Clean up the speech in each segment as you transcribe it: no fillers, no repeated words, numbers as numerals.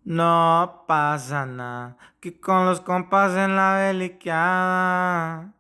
No pasa nada, que con los compas en la delicada.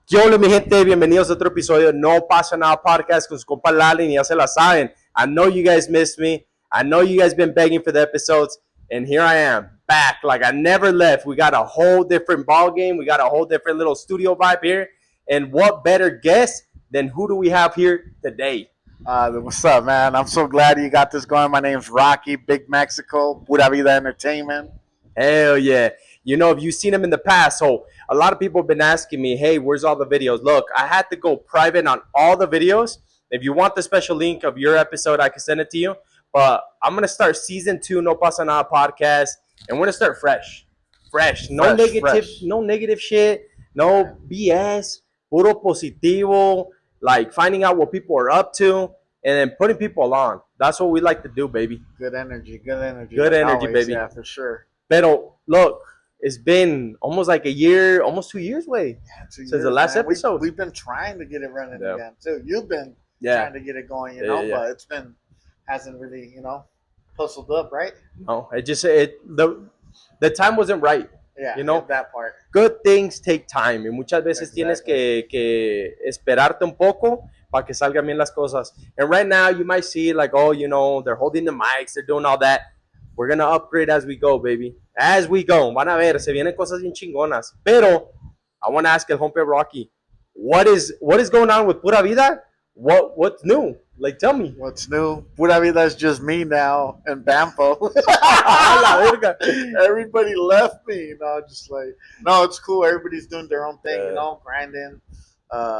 ¿Qué hola mi gente? Bienvenidos a otro episodio de No Pasa Nada Podcast con su compa Lali, y ya se la saben. I know you guys missed me. I know you guys been begging for the episodes. And here I am, back like I never left. We got a whole different ball game. We got a whole different little studio vibe here. And what better guest than who do we have here today? What's up, man? I'm so glad you got this going. My name's Rocky, Big Mexico, Pura Vida Entertainment. Hell yeah. You know, if you've seen him in the past, so a lot of people have been asking me, hey, where's all the videos? Look, I had to go private on all the videos. If you want the special link of your episode, I can send it to you. But I'm going to start season 2, No Pasa Nada Podcast, and we're going to start fresh. Fresh. No negative shit. No BS. Puro positivo. Like finding out what people are up to and then putting people on. That's what we like to do, baby. Good energy, good energy. Good like energy, always. baby. Yeah, for sure. Pero look, it's been almost like a year, almost 2 years, way Yeah, since the last man. episode. We've been trying to get it running Yeah. again, too. You've been Yeah. trying to get it going, you know, Yeah. but it's been, hasn't really, hustled up, right? No, the time wasn't right. Yeah, You know? that part. Good things take time y muchas veces tienes Exactly. que esperarte un poco para que salgan bien las cosas. And right now you might see like, oh, you know, they're holding the mics, they're doing all that. We're gonna upgrade as we go, baby. As we go. Van a ver, se vienen cosas bien chingonas. Pero I want to ask el hombre Rocky, what is going on with Pura Vida? What's new? Like, tell me. What's new? Pura Vida is just me now and Bampo. La verga. Everybody left me, just like, no, it's cool. Everybody's doing their own thing, Yeah. grinding.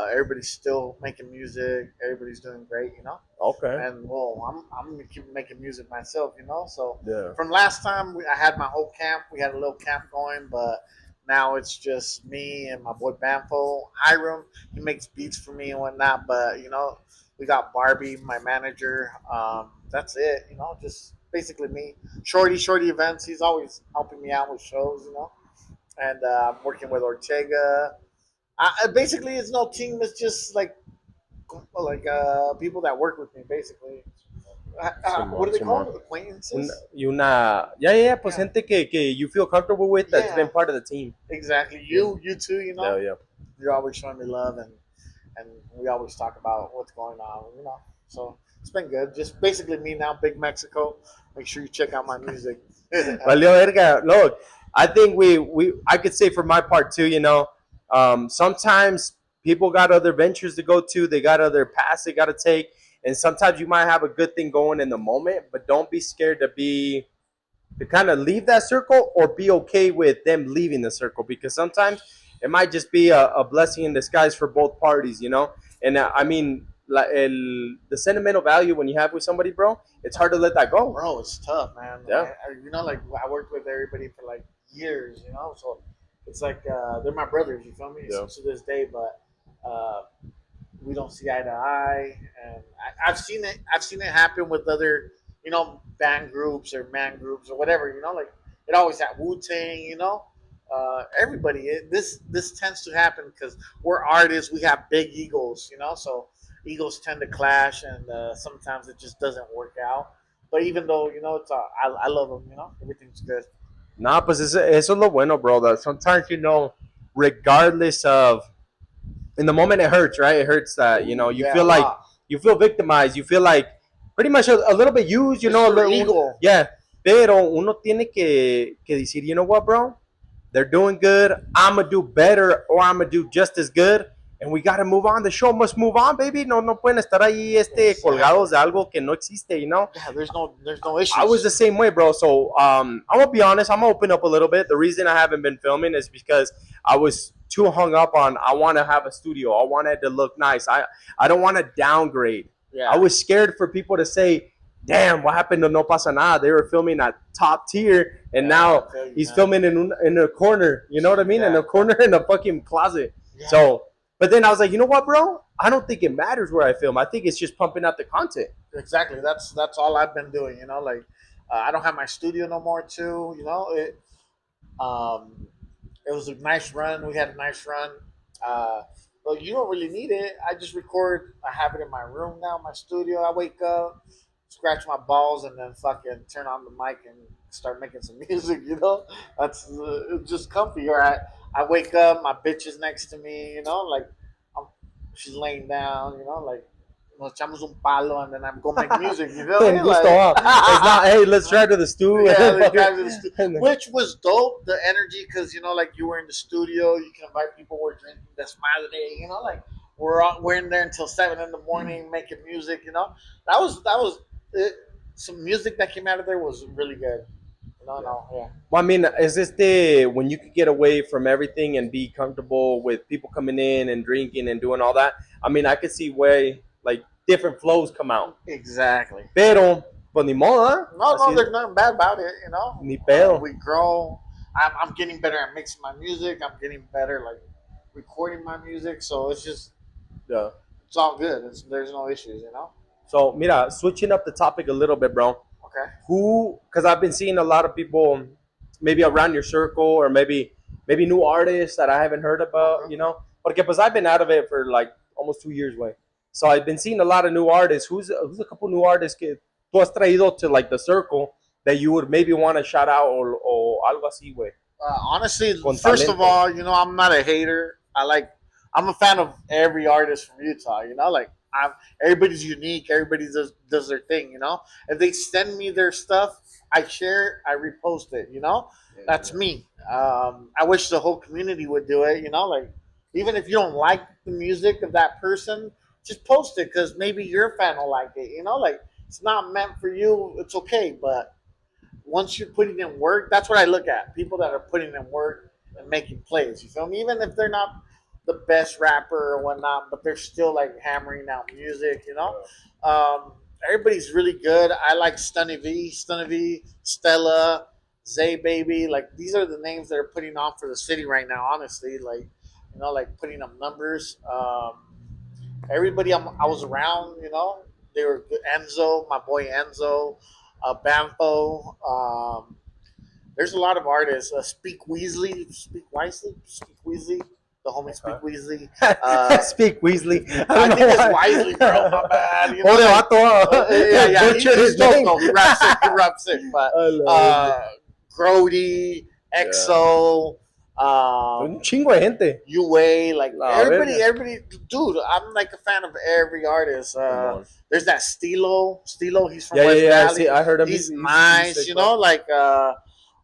Everybody's still making music. Everybody's doing great, Okay. And I'm gonna keep making music myself, So Yeah. from last time, I had my whole camp. We had a little camp going, but now it's just me and my boy Bamfo. Hiram, he makes beats for me and whatnot. But we got Barbie, my manager. That's it, just basically me. Shorty events. He's always helping me out with shows, And I'm working with Ortega. Basically, it's no team. It's just like people that work with me, basically. What do they call it? Acquaintances? Pues Yeah. gente que you feel comfortable with that's Yeah. been part of the team. Exactly. You too. Yeah. You're always showing me love, and we always talk about what's going on. So it's been good. Just basically me now, Big Mexico. Make sure you check out my music. Valió verga. Look, I think I could say for my part too, sometimes people got other ventures to go to, they got other paths they got to take, and sometimes you might have a good thing going in the moment, but don't be scared to kind of leave that circle or be okay with them leaving the circle because sometimes it might just be a blessing in disguise for both parties. And I mean, the sentimental value when you have with somebody, bro, it's hard to let that go. Bro, it's tough, man. Yeah. Like I worked with everybody for like years, so it's like they're my brothers. You feel me? Yeah. To this day, but we don't see eye to eye, and I've seen it. I've seen it happen with other, band groups or man groups or whatever. Like it always had Wu Tang. Everybody. This tends to happen because we're artists. We have big egos. So egos tend to clash, and sometimes it just doesn't work out. But even though it's I love them. Everything's good. Nah, pues eso es lo bueno, bro. That sometimes, regardless of, in the moment it hurts, right? It hurts that, you Yeah, feel a like, lot. you feel victimized. You feel like pretty much a little bit used, It's a your little, ego. yeah. Pero uno tiene que decir, you know what, bro? They're doing good. I'm going to do better or I'm going to do just as good. And we got to move on. The show must move on, baby. No pueden estar ahí colgados de algo que no existe. Yeah, there's no issues. I was the same way, bro. So I'm gonna be honest. I'm gonna open up a little bit. The reason I haven't been filming is because I was too hung up on I want to have a studio. I wanted to look nice. I don't want to downgrade. Yeah. I was scared for people to say, "Damn, what happened to No Pasa Nada? They were filming at top tier, and now he's filming in a corner. You know what I mean? In a corner in a fucking closet." Yeah. So, but then I was like, you know what, bro? I don't think it matters where I film. I think it's just pumping out the content. Exactly. That's all I've been doing. Like I don't have my studio no more too. It was a nice run. We had a nice run. But you don't really need it. I just record. I have it in my room now, my studio. I wake up, scratch my balls, and then fucking turn on the mic and start making some music. That's it's just comfy. Or I wake up, my bitch is next to me. Like I'm, she's laying down. Like nos echamos un palo, and then I'm go make music. You feel me? Gusto, huh? It's not, hey, let's drive to the stew. Yeah, they drive to the which was dope. The energy, because like you were in the studio, you can invite people. We're drinking desmadre. Like we're in there until 7 in the morning making music. That was it. Some music that came out of there was really good. Yeah. Well, I mean, is this the when you could get away from everything and be comfortable with people coming in and drinking and doing all that? I mean, I could see way like different flows come out. Exactly. Pero, pues ni modo, ¿eh? No, there's nothing bad about it. Ni pedo. We grow. I'm getting better at mixing my music. I'm getting better like recording my music. So it's just Yeah. it's all good. There's no issues. So, mira, switching up the topic a little bit, bro. Okay. Because I've been seeing a lot of people, maybe around your circle, or maybe new artists that I haven't heard about, Porque pues I've been out of it for like almost 2 years, way. So I've been seeing a lot of new artists. Who's a couple new artists que tú has traído to like the circle that you would maybe want to shout out or algo así, way? Honestly, Con first talento. of all, I'm not a hater. I'm a fan of every artist from Utah. Everybody's unique. Everybody does their thing. If they send me their stuff, I share it, I repost it. That's me. I wish the whole community would do it. Like even if you don't like the music of that person, just post it because maybe your fan will like it. Like it's not meant for you. It's okay, but once you're putting in work, that's what I look at. People that are putting in work and making plays. You feel me? Even if they're not the best rapper or whatnot, but they're still like hammering out music. Everybody's really good. I like Stunny V, Stella, Zay Baby. Like these are the names that are putting on for the city right now. Honestly, like like putting up numbers. Everybody I was around, they were good. Enzo, my boy Enzo, Bamfo. There's a lot of artists. Speak Weasley, the homie Speak Weasley. Speak Weasley. I think it's Wisely, bro. My bad. Yeah. He's dope though. He raps it. But Grody, EXO, Un chingo de gente. UA, like La everybody, dude. I'm like a fan of every artist. There's that Stilo, he's from West Valley. See, I heard him. He's nice, like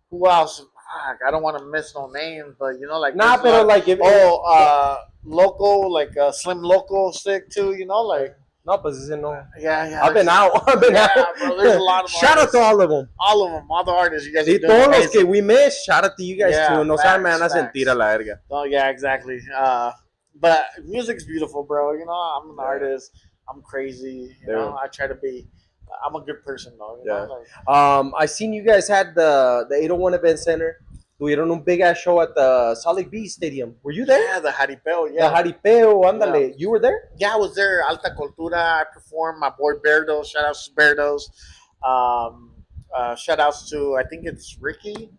who else? Fuck, I don't want to miss no names, but like Nah, but like if Loco, like Slim Loco, sick too. Like no, pues ese no. yeah. I've been out. Bro, there's a lot of shout out artists. to all of them. All the artists. You guys are Y doing todos los amazing. que we miss, shout out to you guys too. No saben, me van a facts. sentir a la verga. Oh yeah, exactly. But music's beautiful, bro. I'm an artist. I'm crazy. I try to be. I'm a good person, though. I seen you guys had the 801 Event Center. Tuvieron un big ass show at the Solid B Stadium. Were you there? Yeah, the Jaripeo. Yeah, The Jaripeo, ándale. Yeah. You were there? Yeah, I was there. Alta Cultura. I performed. My boy Berdos. Shout outs to Berdos. Shout outs to I think it's Ricky,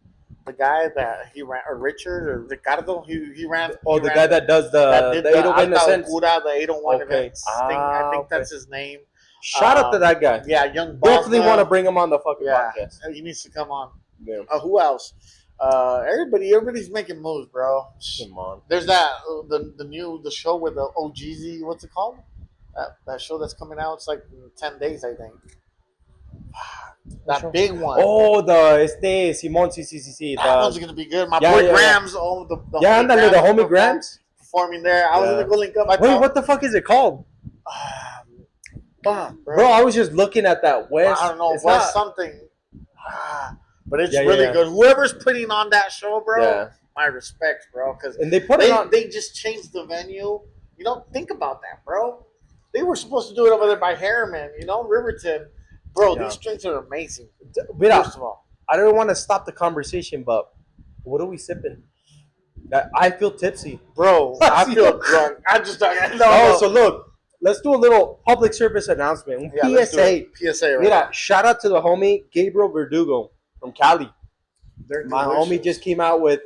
the guy that he ran, or Richard or Ricardo. He ran. Oh, he the ran, guy that does the 801 Alta events. Cultura, the 801 Okay. events thing. I think that's his name. Shout out to that guy. Yeah, young boss. Definitely want to bring him on the fucking podcast. He needs to come on. Yeah. Who else? Everybody's making moves, bro. Come on. There's that the show with the OGZ. What's it called? That show that's coming out. It's like in 10 days, I think. That big one. Oh, the Simón, sí. That one's gonna be good. My Yeah, boy yeah, Grams. Oh, the Yeah, ándale, the homie Grams. performing there. I was gonna go link up. Wait, what the fuck is it called? Fuck, Bro, I was just looking at that West. I don't know. It's West not- something. But it's really good. Whoever's putting on that show, bro. Yeah. My respects, bro. Because And they put it on. they just changed the venue. Think about that, bro. They were supposed to do it over there by Harriman, Riverton. Bro, Yeah. these drinks are amazing. Mira, First of all. I don't want to stop the conversation, but what are we sipping? I feel tipsy. Bro, I feel drunk. I just don't No, so look, let's do a little public service announcement. Un let's do PSA. it. PSA, right? Mira, shout out to the homie Gabriel Verdugo from Cali. They're My delicious. homie just came out with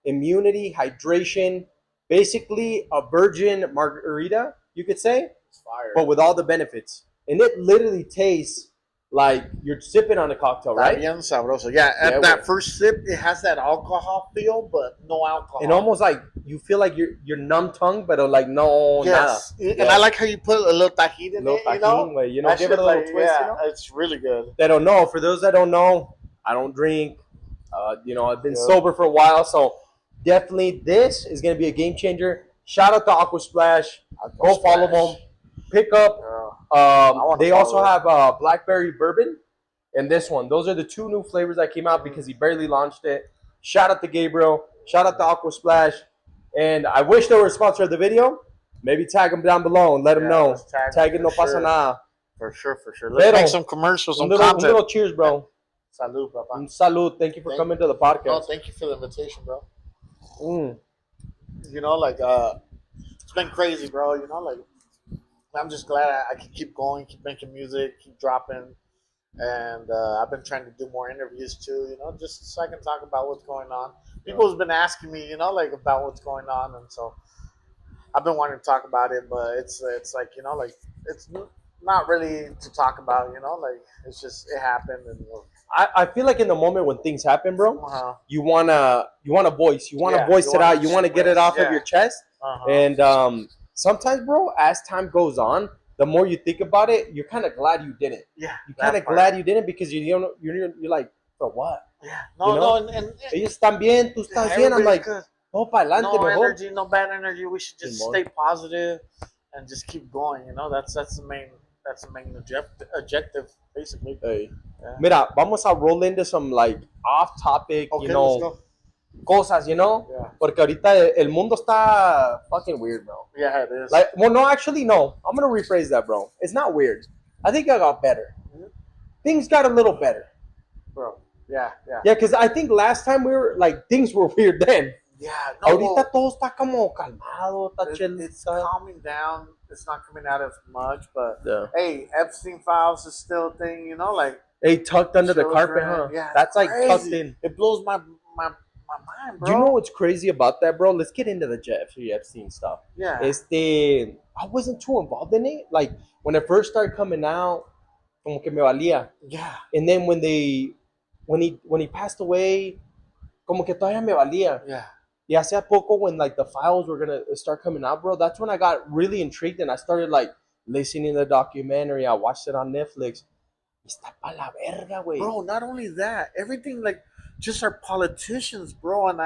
immunity, hydration, basically a virgin margarita, you could say, It's fire. but with all the benefits. And it literally tastes like you're sipping on a cocktail, Está right? bien sabroso. Yeah, at Yeah, that güey. first sip, it has that alcohol feel, but no alcohol. And almost like you feel like you're numb tongue, but like no, yes. nada. And I like how you put a little tajin in Little it, you know? tajin, güey. You know, That give it shit, a little like, twist, yeah, you know? it's really good. They don't know. For those that don't know, I don't drink. You know, I've been Yeah. sober for a while, so definitely this is gonna be a game changer. Shout out to Aqua Splash. Go follow them. Pick up. wanna They also follow it. have blackberry bourbon and this one. Those are the two new flavors that came out because he barely launched it. Shout out to Gabriel. Shout out to Aqua Splash. And I wish they were a sponsor of the video. Maybe tag them down below and let them know. let's tag Tag them it, no for pasa sure. nada. For sure, for sure. Let's Pero, make some commercials, some Un content. little cheers, bro. Salud, papa. Un salud. Thank you for coming to the podcast. No, thank you for the invitation, bro. Mm. You know, like, it's been crazy, bro. You know, like, I'm just glad I can keep going, keep making music, keep dropping. And I've been trying to do more interviews too, you know, just so I can talk about what's going on. People have been asking me, you know, like about what's going on, and so I've been wanting to talk about it, but it's like, you know, like it's not really to talk about, you know, like it's just it happened, and I feel like in the moment when things happen, bro, uh-huh. you wanna voice, you wanna voice it out, you wanna get it off of your chest, and sometimes, bro, as time goes on, the more you think about it, you're kind of glad you didn't. Yeah, you're kind of glad you didn't because you don't. You're like, for what? Yeah, no, you know? no, and ellos están bien, tú estás bien. I'm like, no, para adelante, no mejor. energy, no bad energy. We should just stay positive and just keep going. You know, that's the main objective basically. Hey. Yeah. Mira, vamos a roll into some like off topic, Okay, you know, let's go. cosas, you know, Yeah. porque ahorita el mundo está fucking weird, bro. Yeah, it is. Like, well, no, actually, no. I'm gonna rephrase that, bro. It's not weird. I think I got better. Things got a little better, bro. Yeah, yeah. Yeah, because I think last time we were like things were weird then. Yeah, no. Ahorita todo está como calmado, está chill. It's calming down. It's not coming out as much, but yeah. Hey, Epstein files is still a thing. You know, like hey, tucked under the children, carpet, huh? Yeah, that's like crazy. tucked in. It blows my mind, bro. Do you know what's crazy about that, bro? Let's get into the Jeffrey Epstein stuff. Yeah. I wasn't too involved in it. Like when it first started coming out, como que me valía. Yeah. And then when he passed away, como que todavía me valía. Yeah. Y hace poco when like the files were gonna start coming out, bro, that's when I got really intrigued and I started like listening to the documentary. I watched it on Netflix. Está pa la verga, güey. Bro, not only that, everything like just our politicians, bro, and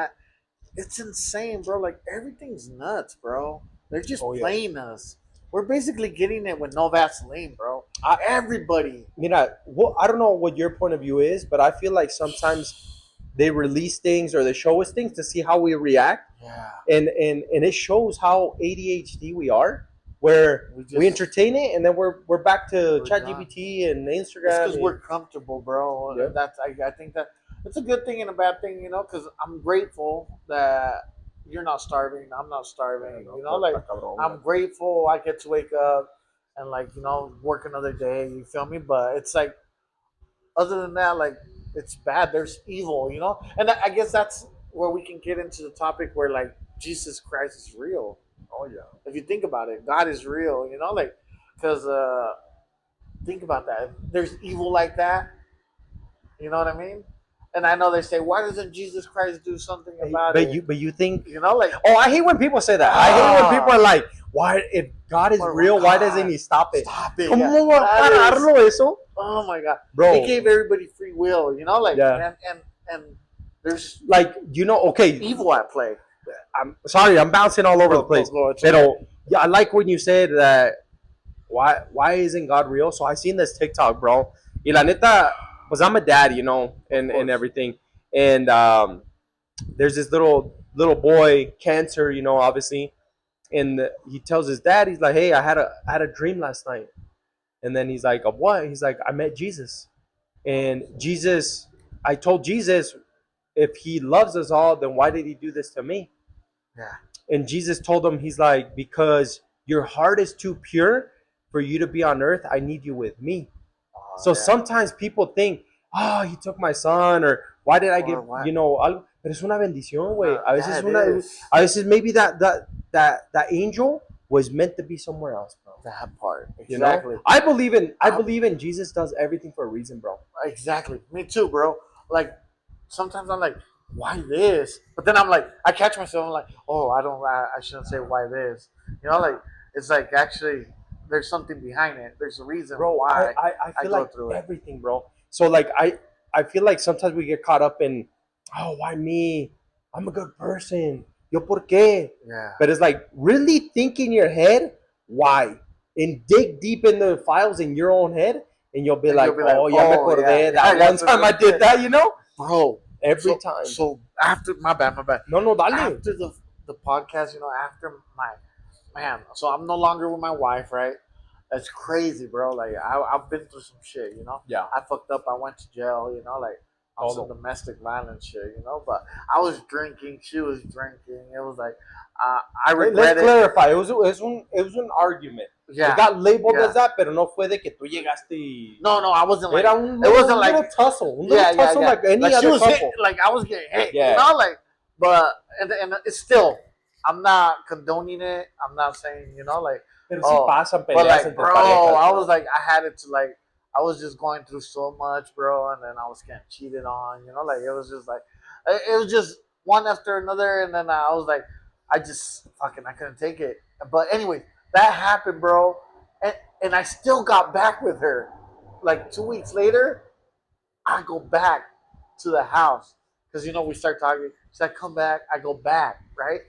it's insane, bro. Like everything's nuts, bro. They're just playing us. We're basically getting it with no Vaseline, bro. Everybody. Mira, I don't know what your point of view is, but I feel like sometimes they release things or they show us things to see how we react. Yeah. And it shows how ADHD we are, where we entertain it and then we're back to ChatGPT and Instagram. It's because we're comfortable, bro. Yeah. That's I think that it's a good thing and a bad thing, you know, because I'm grateful that you're not starving. I'm not starving. You know, like I'm grateful I get to wake up and like, you know, work another day. You feel me? But it's like, other than that, like it's bad. There's evil, you know, and I guess that's where we can get into the topic where like Jesus Christ is real. Oh yeah. If you think about it, God is real. You know, like because think about that. If there's evil like that. You know what I mean? And I know they say, why doesn't Jesus Christ do something about it? But you think, you know, like, oh, I hate when people say that. I hate when people are like, why, if God is real, why doesn't he stop it? Stop it. ¿Cómo va a pararlo eso? Oh my God. Bro. He gave everybody free will, you know, like, and there's like, you know, okay. evil at play. I'm sorry, I'm bouncing all over the place. Pero, yeah, I like when you said that, why isn't God real? So I seen this TikTok, bro. Y la neta, because I'm a dad, you know, and everything. And there's this little boy, cancer, you know, obviously. And he tells his dad, he's like, hey, I had a dream last night. And then he's like, of what? He's like, I met Jesus. And Jesus, I told Jesus, if he loves us all, then why did he do this to me? Yeah. And Jesus told him, he's like, because your heart is too pure for you to be on earth. I need you with me. So sometimes people think, oh, he took my son, or why did I get, you know, algo. Pero es una bendición, güey. A veces maybe that angel was meant to be somewhere else, bro. That part. You know? Exactly. I believe in Jesus does everything for a reason, bro. Exactly. Me too, bro. Like sometimes I'm like, why this? But then I'm like, I catch myself. I'm like, oh, I shouldn't say why this. You know, like it's like actually there's something behind it. There's a reason Bro, why I feel go like through it. everything, bro. So like I feel like sometimes we get caught up in, oh, why me? I'm a good person. Yo por qué? Yeah. But it's like really think in your head why, and dig deep in the files in your own head, and you'll be like, oh, ya me acordé that one time I did that, you know, bro. every time. So after my bad. No, dale. After the podcast, you know, after my man, so I'm no longer with my wife, right? That's crazy, bro. Like I've been through some shit, you know. Yeah. I fucked up. I went to jail, you know, like on some domestic violence shit, you know. But I was drinking. She was drinking. It was like I regret Let's clarify. It was un argument. Yeah. It got labeled as that, pero no fue de que tú llegaste y... No, I wasn't like... Era it wasn't like... little tussle. Un little tussle like any like other couple. Hit, like I was getting hit, you know? Like, but... And it's still... I'm not condoning it. I'm not saying, you know, like... Pero sí pasan but peleas like, entre bro, parejas, I was like... I had it to like... I was just going through so much, bro. And then I was getting cheated on, you know? Like, it was just like... It was just one after another. And then I was like... I just... Fucking... I couldn't take it. But anyway, that happened, bro. And I still got back with her. Like 2 weeks later, I go back to the house. Because, you know, we start talking. She's like, come back. I go back, right?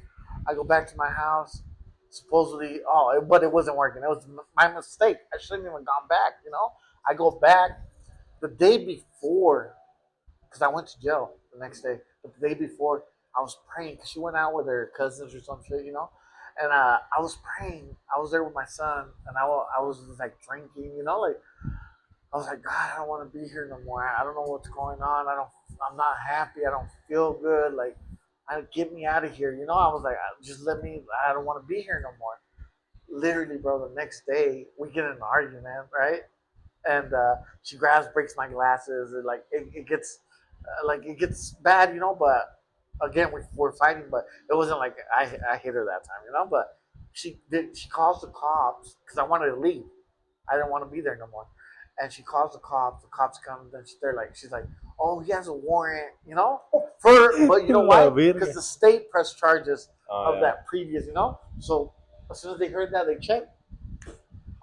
I go back to my house. Supposedly, but it wasn't working. It was my mistake. I shouldn't even gone back, you know? I go back the day before. Because I went to jail the next day. But the day before, I was praying. Because she went out with her cousins or some shit, you know? And I was praying. I was there with my son, and I was like drinking, you know, like I was like, God, I don't want to be here no more. I don't know what's going on. I'm not happy. I don't feel good. Like, get me out of here, you know. I was like, just let me. I don't want to be here no more. Literally, bro. The next day, we get in an argument, right? And she breaks my glasses, and like it gets bad, you know, but. Again, we're fighting, but it wasn't like I hit her that time, you know. But she calls the cops because I wanted to leave. I didn't want to be there no more. And she calls the cops. The cops come. Then she's like, oh, he has a warrant, you know. But you know why? Because the state pressed charges of that previous, you know. So as soon as they heard that, they checked.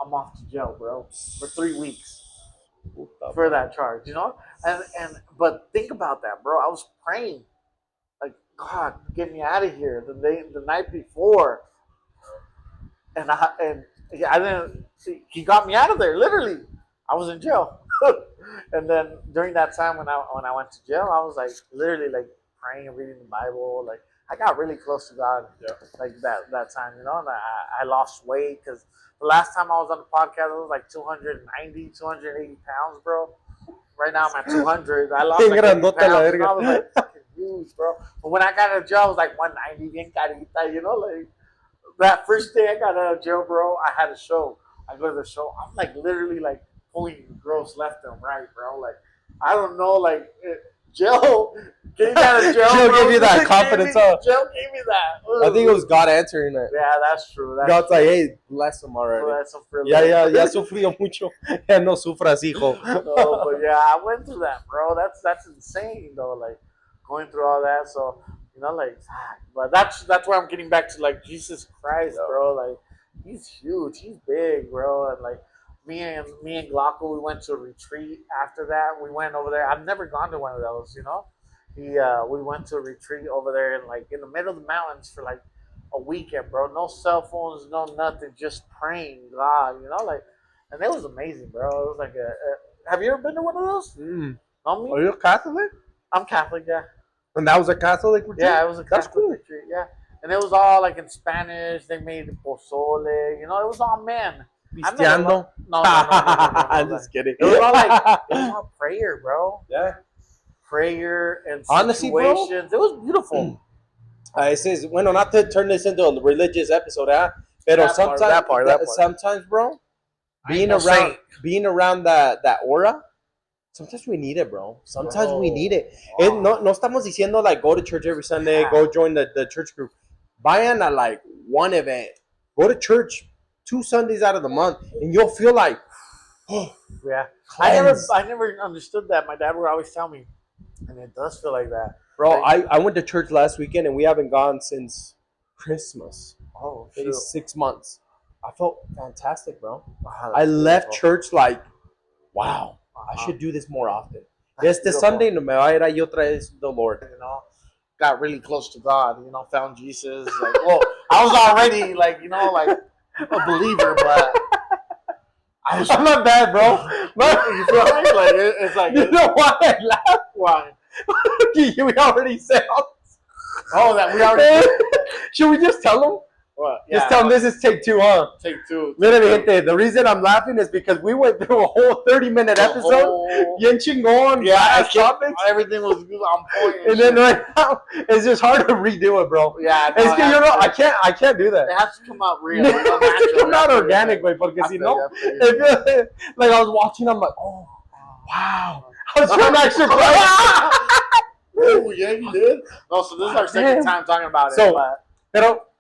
I'm off to jail, bro, for 3 weeks for that charge, you know. But think about that, bro. I was praying. God, get me out of here the night before, and I didn't. He got me out of there. Literally, I was in jail, and then during that time when I went to jail, I was like literally like praying and reading the Bible. Like I got really close to God, like that time, you know. And I lost weight because the last time I was on the podcast, I was like 290, 280 pounds, bro. Right now I'm at 200. I lost like 80 pounds. And I was like, huge, bro. But when I got out of jail, I was like 190, bien carita, you know, like that first day I got out of jail, bro. I had a show. I go to the show. I'm like literally like pulling girls left and right, bro. Like I don't know, like Joe getting out of jail. Joe gave you that confidence, huh? Joe gave me that. I think it was God answering it. Yeah, that's true. God's like, hey, bless him already. Bless him for ya sufrió mucho. Ya no sufras, hijo. No, but yeah, I went through that, bro. That's insane, though. Like going through all that. So you know, like, but that's where I'm getting back to like Jesus Christ, bro. Like he's huge. He's big, bro. And like me and Glauco, we went to a retreat after that. We went over there. I've never gone to one of those, you know. We went to a retreat over there and like in the middle of the mountains for like a weekend, bro. No cell phones, no nothing, just praying God, you know, like, and it was amazing, bro. It was like have you ever been to one of those? Are you a Catholic? I'm Catholic, yeah. And that was a Catholic retreat? Yeah, it was a Catholic retreat, yeah. And it was all like in Spanish. They made pozole, you know, it was all men. Pisteando? No. I'm just kidding. It was all like, it was all prayer, bro. Yeah. Prayer and honestly, situations. Bro, it was beautiful. It says, bueno, not to turn this into a religious episode, pero sometimes, bro, being around that aura, sometimes we need it, bro. Sometimes we need it. No estamos diciendo like go to church every Sunday, go join the church group. Vayan a like one event. Go to church 2 Sundays out of the month, and you'll feel like, oh, Yeah. cleansed. I never understood that. My dad would always tell me, and it does feel like that. Bro, Like, I went to church last weekend, and we haven't gone since Christmas. oh, Maybe shoot. 6 months. I felt fantastic, bro. Wow, I that's left beautiful. church like, wow, I Uh-huh. should do this more often. That's Este beautiful. Sunday no me va a ir ahí otra vez the Lord. You know, got really close to God. You know, found Jesus. Like, well, I was already like, you know, like a believer, but I was. I'm not bad, bro. You feel like it's like You know why I laugh? why? We already said. Oh, that we already. Should we just tell them? What? Just tell them this is take 2, huh? Take 2. Mira, mi gente, the reason I'm laughing is because we went through a whole 30-minute episode. Bien chingón. Yeah, topics. everything was on point. And then right now, it's just hard to redo it, bro. Yeah, no, Es que you know, I can't do that. It has to come out real. It has to come out organic, güey, porque si no, like I was watching, I'm like, oh, wow. I was trying to actually Oh, yeah, you did. No, so this is our second time talking about it. So, but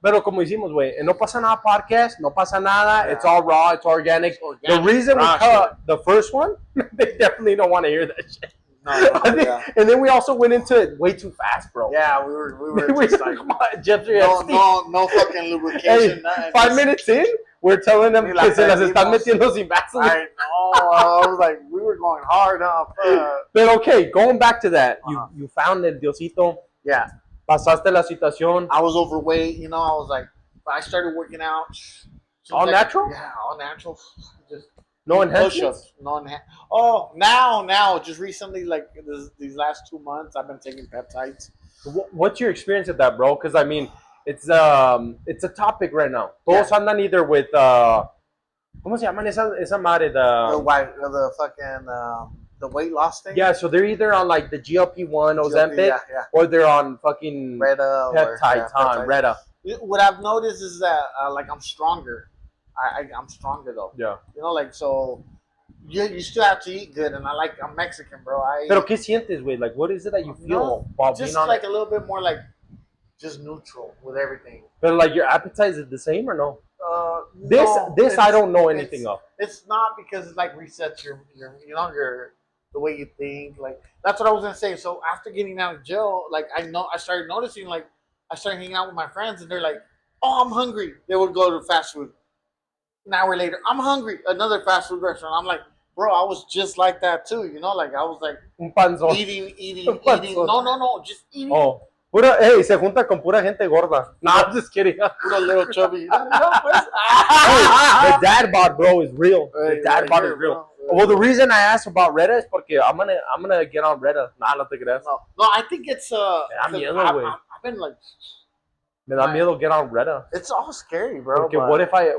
pero como hicimos, güey, No Pasa Nada Podcast, no pasa nada, it's all raw, it's organic. it's organic, The reason we raw cut the first one, they definitely don't want to hear that shit. No, And then we also went into it way too fast, bro. yeah, we were just like Jeffrey no Epstein. fucking lubrication. Hey, nothing. 5 minutes in, we're telling them Ni la que se las están perdimos. metiendo sin vaselina. I know. I was like, we were going hard up. But okay, going back to that, Uh-huh. you found el Diosito, Yeah, pasaste la situación. I was overweight. You know, I was like, I started working out. All natural? Yeah, all natural. Just No push-ups. enhancements? Oh, now, just recently, like these last 2 months, I've been taking peptides. What's your experience with that, bro? Because I mean, it's a topic right now. Todos andan either with ¿cómo se llaman esa madre? The fucking the weight loss thing. Yeah, so they're either on like the GLP-1 Ozempic, yeah. or they're on fucking Reda peptides, peptides. Reda. What I've noticed is that like I'm stronger. I'm stronger though. Yeah. You know, like so. You still have to eat good, and I'm Mexican, bro. Pero qué sientes, güey? Like, what is it that you feel while just being on like it? a little bit more like just neutral with everything. But like, your appetite is the same or no? No, This I don't know anything of. It's not because it like resets your the way you think. Like that's what I was gonna say. So after getting out of jail, like I started noticing, like I started hanging out with my friends, and they're like, "Oh, I'm hungry." They would go to fast food. An hour later, I'm hungry. Another fast food restaurant. I'm like, bro, I was just like that too. You know, like I was like Un panzón. eating. Un panzón. No, just eating. Oh. Pura, hey, se junta con pura gente gorda. No, I'm just kidding. Put a little chubby. Hey, the dad bod, bro, is real. The dad bod is real. Well, the reason I asked about Reda is porque I'm gonna get on Reda. Nah, no te creas. No, I think it's da miedo, güey. I've been like, Me da miedo get on Reda. it's all scary, bro. Porque but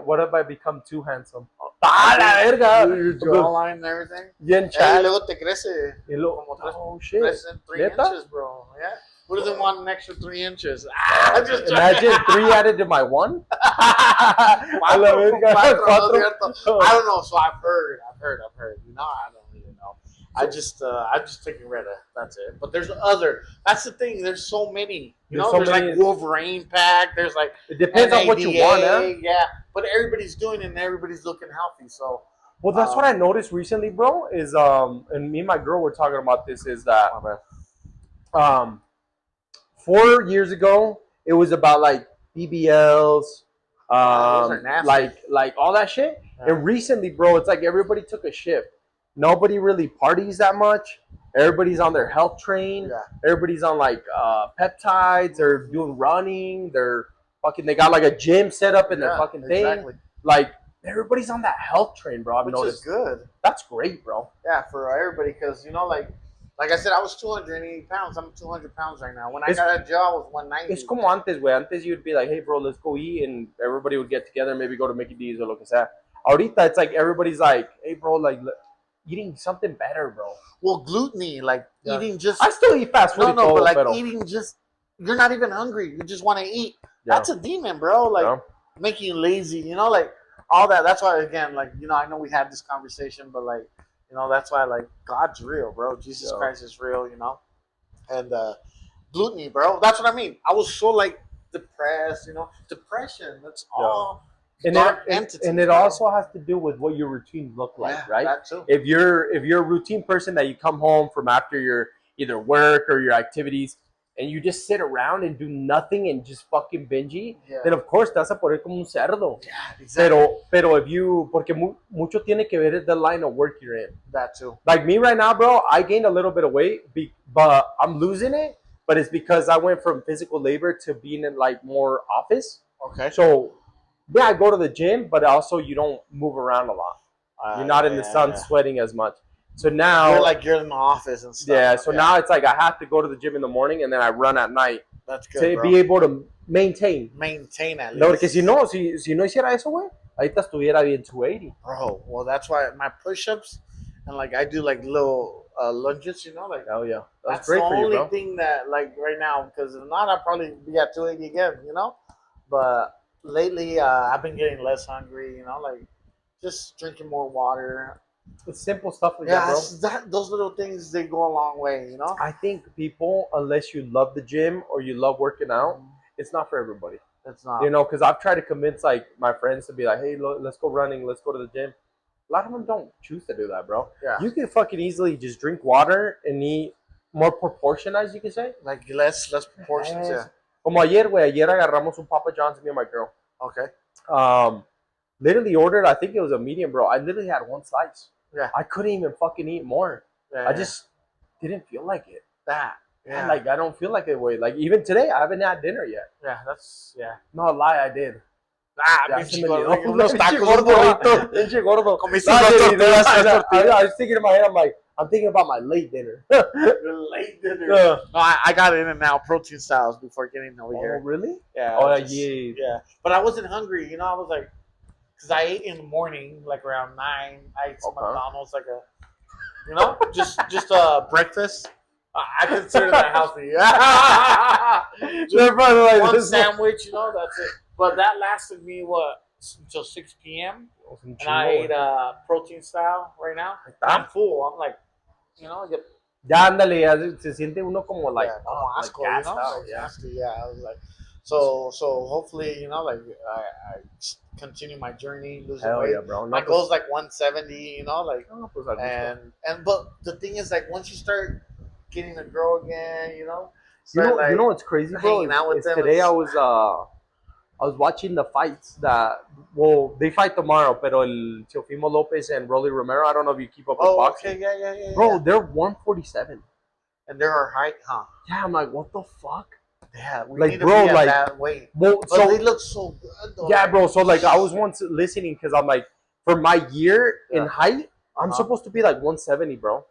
what if I become too handsome? ¡Ah, la verga! your jawline and everything. Bien Hey, chat. luego te crece Y luego, como tres, oh shit. 3 Neta? inches, bro. Yeah. Who doesn't want an extra 3 inches? Ah, just Imagine 3 added to my 1. A la verga, Cuatro, cuatro. no, cierto. I don't know. So I've heard. You know, I don't really know. I'm just taking Reda. That's it. But there's other. That's the thing. There's so many. You know, There's so there's many. like Wolverine pack. There's like It depends on what you want, NADA, huh? Yeah, but everybody's doing it and everybody's looking healthy. So Well, that's what I noticed recently, bro. Is and me and my girl were talking about this. Is that 4 years ago it was about like BBLs, those are nasty. like all that shit. Yeah. And recently, bro, it's like everybody took a shift. Nobody really parties that much. Everybody's on their health train. Yeah. Everybody's on like peptides. They're doing running. They got like a gym set up in their fucking thing. Exactly. Like everybody's on that health train, bro. I've Which noticed. is good. That's great, bro. Yeah, for everybody, because you know, like I said, I was 280 pounds. I'm 200 pounds right now. When I got out of jail, I was 190. Es como antes, güey. Antes you'd be like, hey, bro, let's go eat. And everybody would get together, maybe go to Mickey D's or lo que sea. Ahorita, it's like everybody's like, hey, bro, like eating something better, bro. Well, gluttony, like eating just. I still eat fast food. No, but like pero, eating just. You're not even hungry. You just want to eat. Yeah. That's a demon, bro. Like making you lazy. You know, like all that. That's why, again, like I know we had this conversation, but like that's why like God's real, bro. Jesus Christ is real. And gluttony, bro. That's what I mean. I was so like depressed. Depression. That's all. dark entities. And it bro. also has to do with what your routines look like, Yeah, right? That too. If you're a routine person that you come home from after your either work or your activities and you just sit around and do nothing and just fucking bingy, Yeah. then of course te vas a poner como un cerdo. Yeah, exactly. Pero if you, porque mucho tiene que ver the line of work you're in. That too. Like me right now, bro, I gained a little bit of weight, but I'm losing it. But it's because I went from physical labor to being in like more office. Okay. So yeah, I go to the gym, but also you don't move around a lot. You're not in the sun sweating as much. So now you're in the office and stuff. Yeah, so now it's like I have to go to the gym in the morning and then I run at night. That's good, to bro. be able to maintain. Maintain at least. No, porque si no hiciera eso, güey, ahorita estuviera bien 280. Bro, well, that's why my push-ups and like I do like little lunges, you know, like Oh yeah, that's great the for you, only bro. thing that like right now, because if not, I'd probably be at 280 again, you know. But lately, I've been getting less hungry, you know, like just drinking more water. It's simple stuff like that, bro. Those little things, they go a long way, you know. I think people, unless you love the gym or you love working out, it's not for everybody. It's not. You know, because I've tried to convince like my friends to be like, hey, let's go running, let's go to the gym. A lot of them don't choose to do that, bro. Yeah. You can fucking easily just drink water and eat more proportionized, you can say. Like less proportions, yeah. Como ayer, güey. Ayer agarramos un Papa John's, me and my girl. Okay. Literally ordered, I think it was a medium, bro. I literally had one slice. Yeah. I couldn't even fucking eat more. Yeah, I just didn't feel like it. Yeah. Like, I don't feel like it, way. Like, even today, I haven't had dinner yet. Yeah. No lie, I did. Ah, Ya se me pinche olvidó. gordo, unos Pinche tacos, gordo, burrito. pinche gordo. Comiste No, dos dude, tortillas, tres I tortillas. was thinking in my head, I'm thinking about my late dinner. Late dinner. No, I got in and out protein styles before getting over Oh, here. really? Yeah. Oh, Yeah. But I wasn't hungry, you know. I was like, because I ate in the morning, like around 9. I ate some McDonald's, like you know, just breakfast. I consider that healthy. Just one sandwich, you know, that's it. But that lasted me until 6 p.m. And I ate protein style right now. I'm full. I'm like, you know, Ya, ándale, ya se siente uno como like, como asco, like you know, out, like nasty. Yeah, I was like, so hopefully, you know, like I continue my journey, losing Hell weight. yeah, bro. My goal's like 170, you know, like, pues, and but the thing is, like, once you start getting a girl again, you know, you like, know what's crazy, bro? hanging out with them. Today I was watching the fights they fight tomorrow, pero el Teofimo Lopez and Rolly Romero, I don't know if you keep up with boxing. Okay, yeah. Bro, they're 147. And they're our height, huh? Yeah, I'm like, what the fuck? Yeah, we like, need to bro, be at like, that weight. Well, But so they look so good, though. Yeah, bro. So like, I was once listening because I'm like, for my year in height, I'm supposed to be like 170, bro.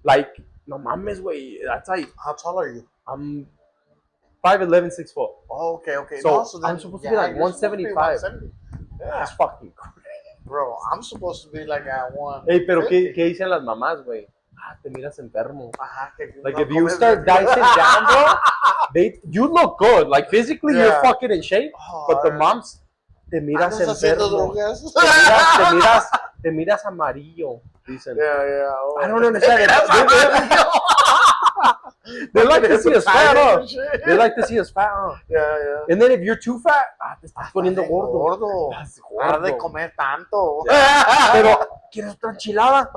Like, no mames, way. That's like, how tall are you? I'm 5'11", 6 foot. Oh, okay. So I'm supposed to be like 175. That's fucking crazy. Bro, I'm supposed to be like at 1. Hey, pero ¿qué dicen las mamás, güey? Ah, te miras enfermo. Like, no if you comes start bien. dicing down, bro, you look good. Like, physically, you're fucking in shape. But the moms, te miras ¿Andas haciendo enfermo. drogas? Te miras amarillo, dicen. Yeah. Oh. I don't understand it. They like to see us fat, huh? They like to see us fat, huh? Yeah. And then if you're too fat, te estás poniendo gordo. Estás Para de gordo. comer tanto. Pero, ¿quieres otra enchilada?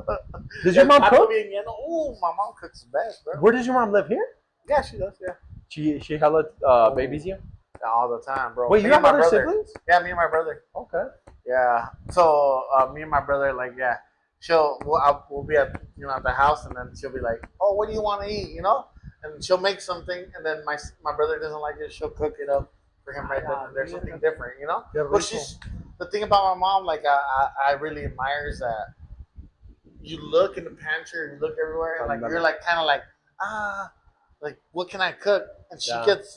Does your mom cook? Oh, my mom cooks the best, bro. Where does your mom live? Here? Yeah, she does, yeah. She hella babies you? All the time, bro. Wait, you have other siblings? Yeah, me and my brother. Okay. Yeah. So me and my brother, like, yeah, we'll be at the house, and then she'll be like, "Oh, what do you want to eat?" You know, and she'll make something, and then my brother doesn't like it. She'll cook it up for him right then. There's something different, you know. But the thing about my mom, like, I really admire is that you look in the pantry, you look everywhere, and like you're like kind of like like, what can I cook? And she gets,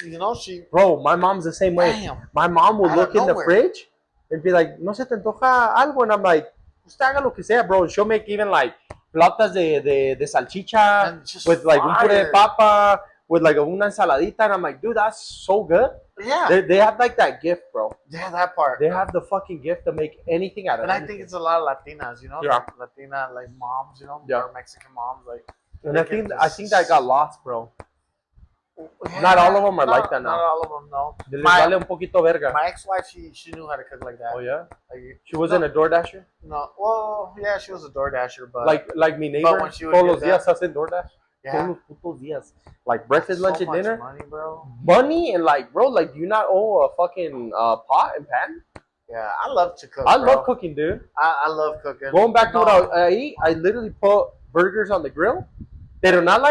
Bro, my mom's the same way. Damn. My mom will look in the fridge and be like, no se te antoja algo? And I'm like, usted haga lo que sea, bro. She'll make even like flautas de salchicha with like un puré de papa, with like una ensaladita. And I'm like, dude, that's so good. Yeah. They have like that gift, bro. Yeah, that part. They have the fucking gift to make anything out of it. And I think it's a lot of Latinas, like Latina, like moms, or Mexican moms, like. And I think that got lost, bro. Yeah, Not all of them are like that now. Not all of them, no. Les vale un poquito verga. My ex-wife, she knew how to cook like that. Oh yeah, Like, she wasn't a DoorDasher. No, well, yeah, she was a DoorDasher, but Like mi neighbor. when she would Todos get los días hacen DoorDash. yeah, Todos los putos días. Like breakfast, lunch, so and much dinner. money, bro. Money and like, bro, like, do you not owe a fucking pot and pan? Yeah, I love to cook. I bro. love cooking, dude. I love cooking. Going back to what I eat, I literally put burgers on the grill. Pero not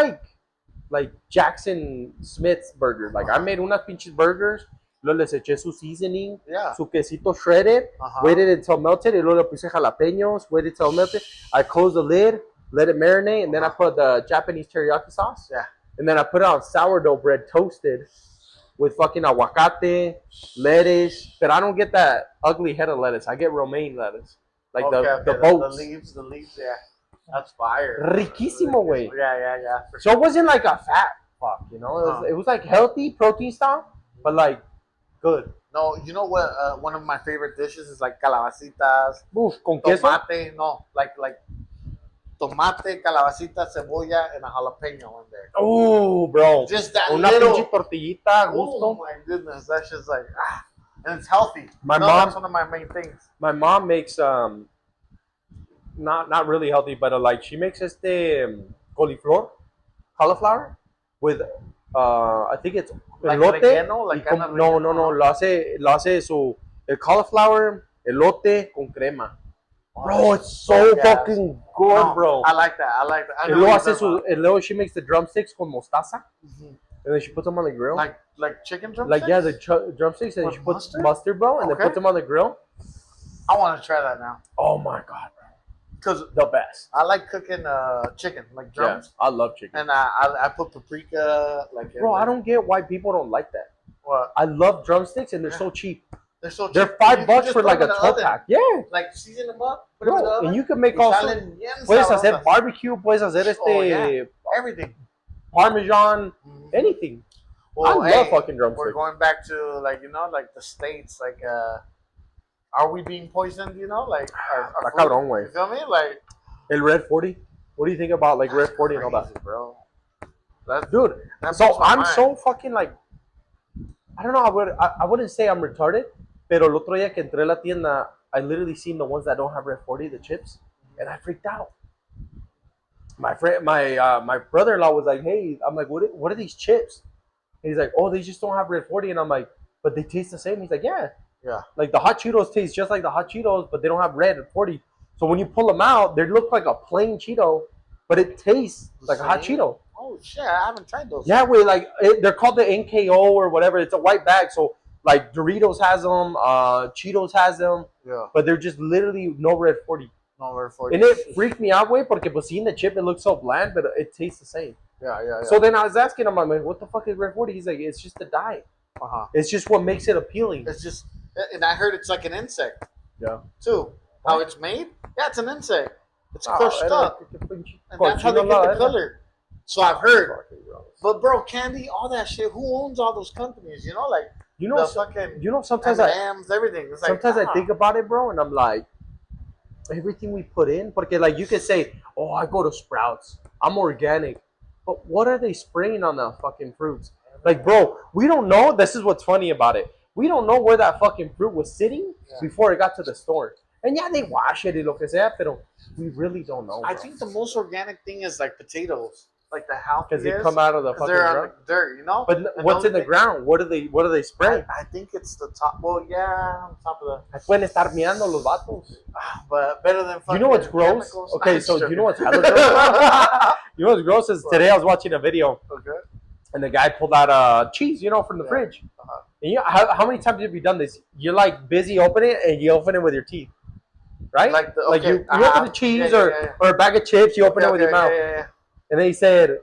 like Jackson Smith's burger. Like, I made unas pinches burgers. Luego les eché su seasoning, Yeah. su quesito shredded, waited until melted, y luego le puse jalapeños, waited until melted. I closed the lid, let it marinate, and then I put the Japanese teriyaki sauce. Yeah. And then I put it on sourdough bread toasted with fucking aguacate, lettuce. But I don't get that ugly head of lettuce. I get romaine lettuce. Like the boats. The leaves, yeah. That's fire. Riquísimo, güey. Yeah. So it wasn't like a fat fuck, you know? It was like healthy, protein style, but like good. No, you know what? One of my favorite dishes is like calabacitas, Oof, con queso. tomate. No, like tomate, calabacita, cebolla, and a jalapeno in there. Oh, bro. Just that Una little. pinche tortillita, Oh gusto. my goodness, that's just like and it's healthy. My mom- That's one of my main things. My mom makes not really healthy, but like she makes cauliflower with I think it's Like elote. relleno, like y kind of no, relleno. lo hace su el cauliflower, elote con crema. Bro, it's so gas. fucking good, No, bro. I like that. I Y luego hace y luego she makes the drumsticks con mostaza, Mhm. and then she puts them on the grill. Like chicken drumsticks. Like yeah, the drumsticks, and then With she puts mustard? mustard, bro, and Okay. then puts them on the grill. I want to try that now Oh my god, because the best. I like cooking chicken, like drums, Yeah, I love chicken. and I put paprika. Like Bro, I don't get why people don't like that. What? I love drumsticks and they're so cheap. They're so cheap. They're You $5 can bucks just for put like them a in the 12 oven. pack. Yeah, Like season them up, put them in the bro, oven. and you can make y all salen bien puedes hacer sabrosas. barbecue, puedes hacer Oh, yeah. Everything. parmesan, Mhm. anything. Well, I love hey, fucking we're drumsticks. going back to like like the states. Like, are we being poisoned? Like our Está food? cabrón, güey. You feel me? Like El Red 40. What do you think about like Red 40 and all that? crazy, bro. That, Dude, that so blows my I'm mind. so fucking like, I don't know, I wouldn't say I'm retarded, pero el otro día que entré a la tienda, I literally seen the ones that don't have Red 40, the chips, and I freaked out. My brother-in-law was like, hey, I'm like, what are these chips? And he's like, oh, they just don't have Red 40, and I'm like, but they taste the same. He's like, yeah. Like the hot Cheetos taste just like the hot Cheetos, but they don't have Red 40. So when you pull them out, they look like a plain Cheeto, but it tastes like a hot Cheeto. Oh shit! I haven't tried those. Yeah, wait, like they're called the NKO or whatever. It's a white bag, so like Doritos has them, Cheetos has them, Yeah. but they're just literally no Red 40. No Red 40. And it freaked me out, way, porque pues seeing the chip, it looks so bland, but it tastes the same. Yeah. So then I was asking him, I'm like, what the fuck is Red 40? He's like, it's just a dye. It's just what makes it appealing. It's just, and I heard it's like an insect. Yeah. Too. How it's made? Yeah, it's an insect. It's Oh, crushed up, and that's how they get the color. So I've heard. But bro, candy, all that shit. Who owns all those companies? Like You know, the fucking sometimes M&Ms, everything. It's like, I think about it, bro, and I'm like, everything we put in, porque like you could say, oh, I go to Sprouts, I'm organic, but what are they spraying on the fucking fruits? Like, bro, we don't know. This is what's funny about it. We don't know where that fucking fruit was sitting before it got to the store. And yeah, they wash it y lo que sea, pero we really don't know. I bro. think the most organic thing is like potatoes, like the healthiest. Because they come out of the fucking they're on ground. the dirt, But And what's in the thing- ground? What do they spray? I think it's the top. Well, yeah, on top of the. Pueden estar miando los vatos. But better than fucking. You know what's gross? chemicals. Okay, I'm so joking. you know what's hella gross? You know what's gross is today I was watching a video Okay. and the guy pulled out cheese, from the Yeah. fridge. Uh-huh. And how many times have you done this? You're like busy opening it and you open it with your teeth, right? Like the- like you okay, open the cheese yeah. or a bag of chips, you open it with your mouth. Yeah. And then he said,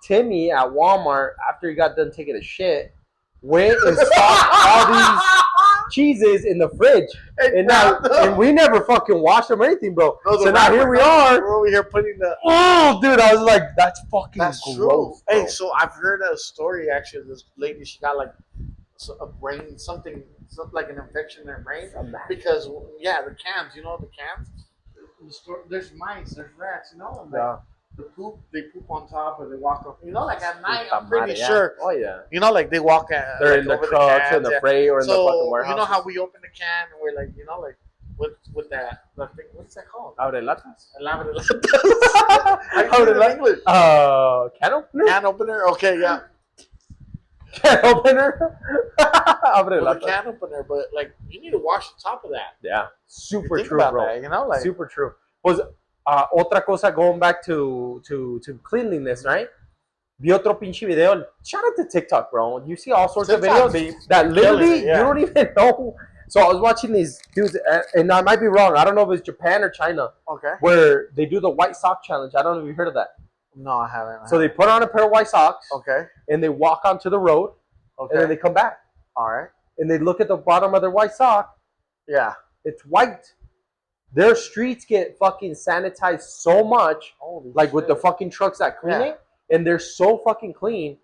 Timmy at Walmart, after he got done taking a shit, went and stocked all these cheeses in the fridge. And we never fucking washed them or anything, bro. No, So now here we are. We're over here putting the. Oh, dude, I was like, that's fucking That's gross. true. Bro. Hey, so I've heard a story actually. This lady, she got like a brain, something like an infection in her brain because the cans, the cans. There's mice, there's rats, and like, Yeah. they poop on top, or they walk up. You know, like at night, I'm Puta pretty madre, yeah. sure. Oh yeah. You know, like they walk at They're like, in the over trucks, the in cans, the freight, or in the fucking warehouse. you know how we open the can and we're like, you know, like with that thing. What's that called? Abre latas. El abre latas. Abre latas. Can opener. Can opener. Okay, yeah. Can opener. Abre With a latas. can opener, but like you need to wash the top of that. Yeah, super Think true, about bro. that, you know, like Super true. Was otra cosa going back to cleanliness, right? Vi otro pinche video. Shout out to TikTok, bro. You see all sorts TikTok of be videos that literally it, yeah. you don't even know. So I was watching these dudes, and I might be wrong. I don't know if it's Japan or China, Okay. where they do the white sock challenge. I don't know if you heard of that. No, I haven't. So they put on a pair of white socks, Okay. and they walk onto the road, and then Okay. they come back, All right. and they look at the bottom of their white sock. Yeah. It's white. Their streets get fucking sanitized so much, Holy like with the shit. fucking trucks that clean Yeah. it, and they're so fucking clean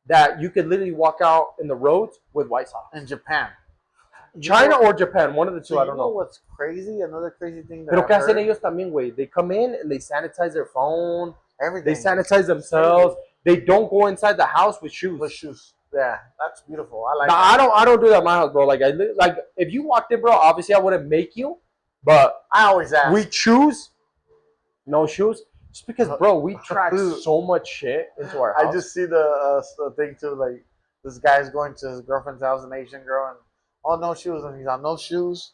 that you could literally walk out in the roads with white socks. In Japan. China or Japan, one of the two, So I don't know. What's crazy? Another crazy thing that Pero I've ¿qué hacen heard? ellos también, güey? They come in and they sanitize their phone. Everything. They sanitize themselves. They don't go inside the house with shoes. with shoes. Yeah, that's beautiful. I like. Now, that. I don't do that at my house, bro. Like if you walked in, bro, obviously I wouldn't make you, but I always ask. we choose no shoes just because, bro, we track so much shit into our house. I just see the thing too. Like this guy's going to his girlfriend's house, an Asian girl, and no shoes, and he's on no shoes,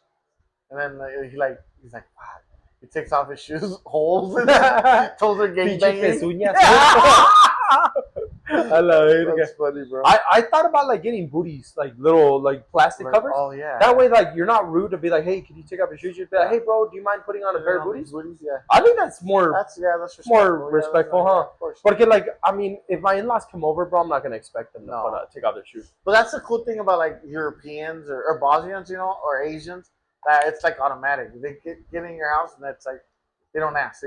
and then he's like, wow. He takes off his shoes, holes, and toes are gang Pinche banging. pezuñas. I love it. That's funny, bro. I thought about like getting booties, like little like plastic covers. Oh yeah. That way, like you're not rude to be like, hey, can you take off your shoes? You'd be like, hey, bro, do you mind putting on a pair of booties? Yeah. I think that's more That's respectful. more respectful, Yeah, huh? of course. Porque like, I mean, if my in-laws come over, bro, I'm not gonna expect them to take off their shoes. But that's the cool thing about like Europeans or Bosnians, you know, or Asians, that it's like automatic. They get in your house and it's like they don't ask.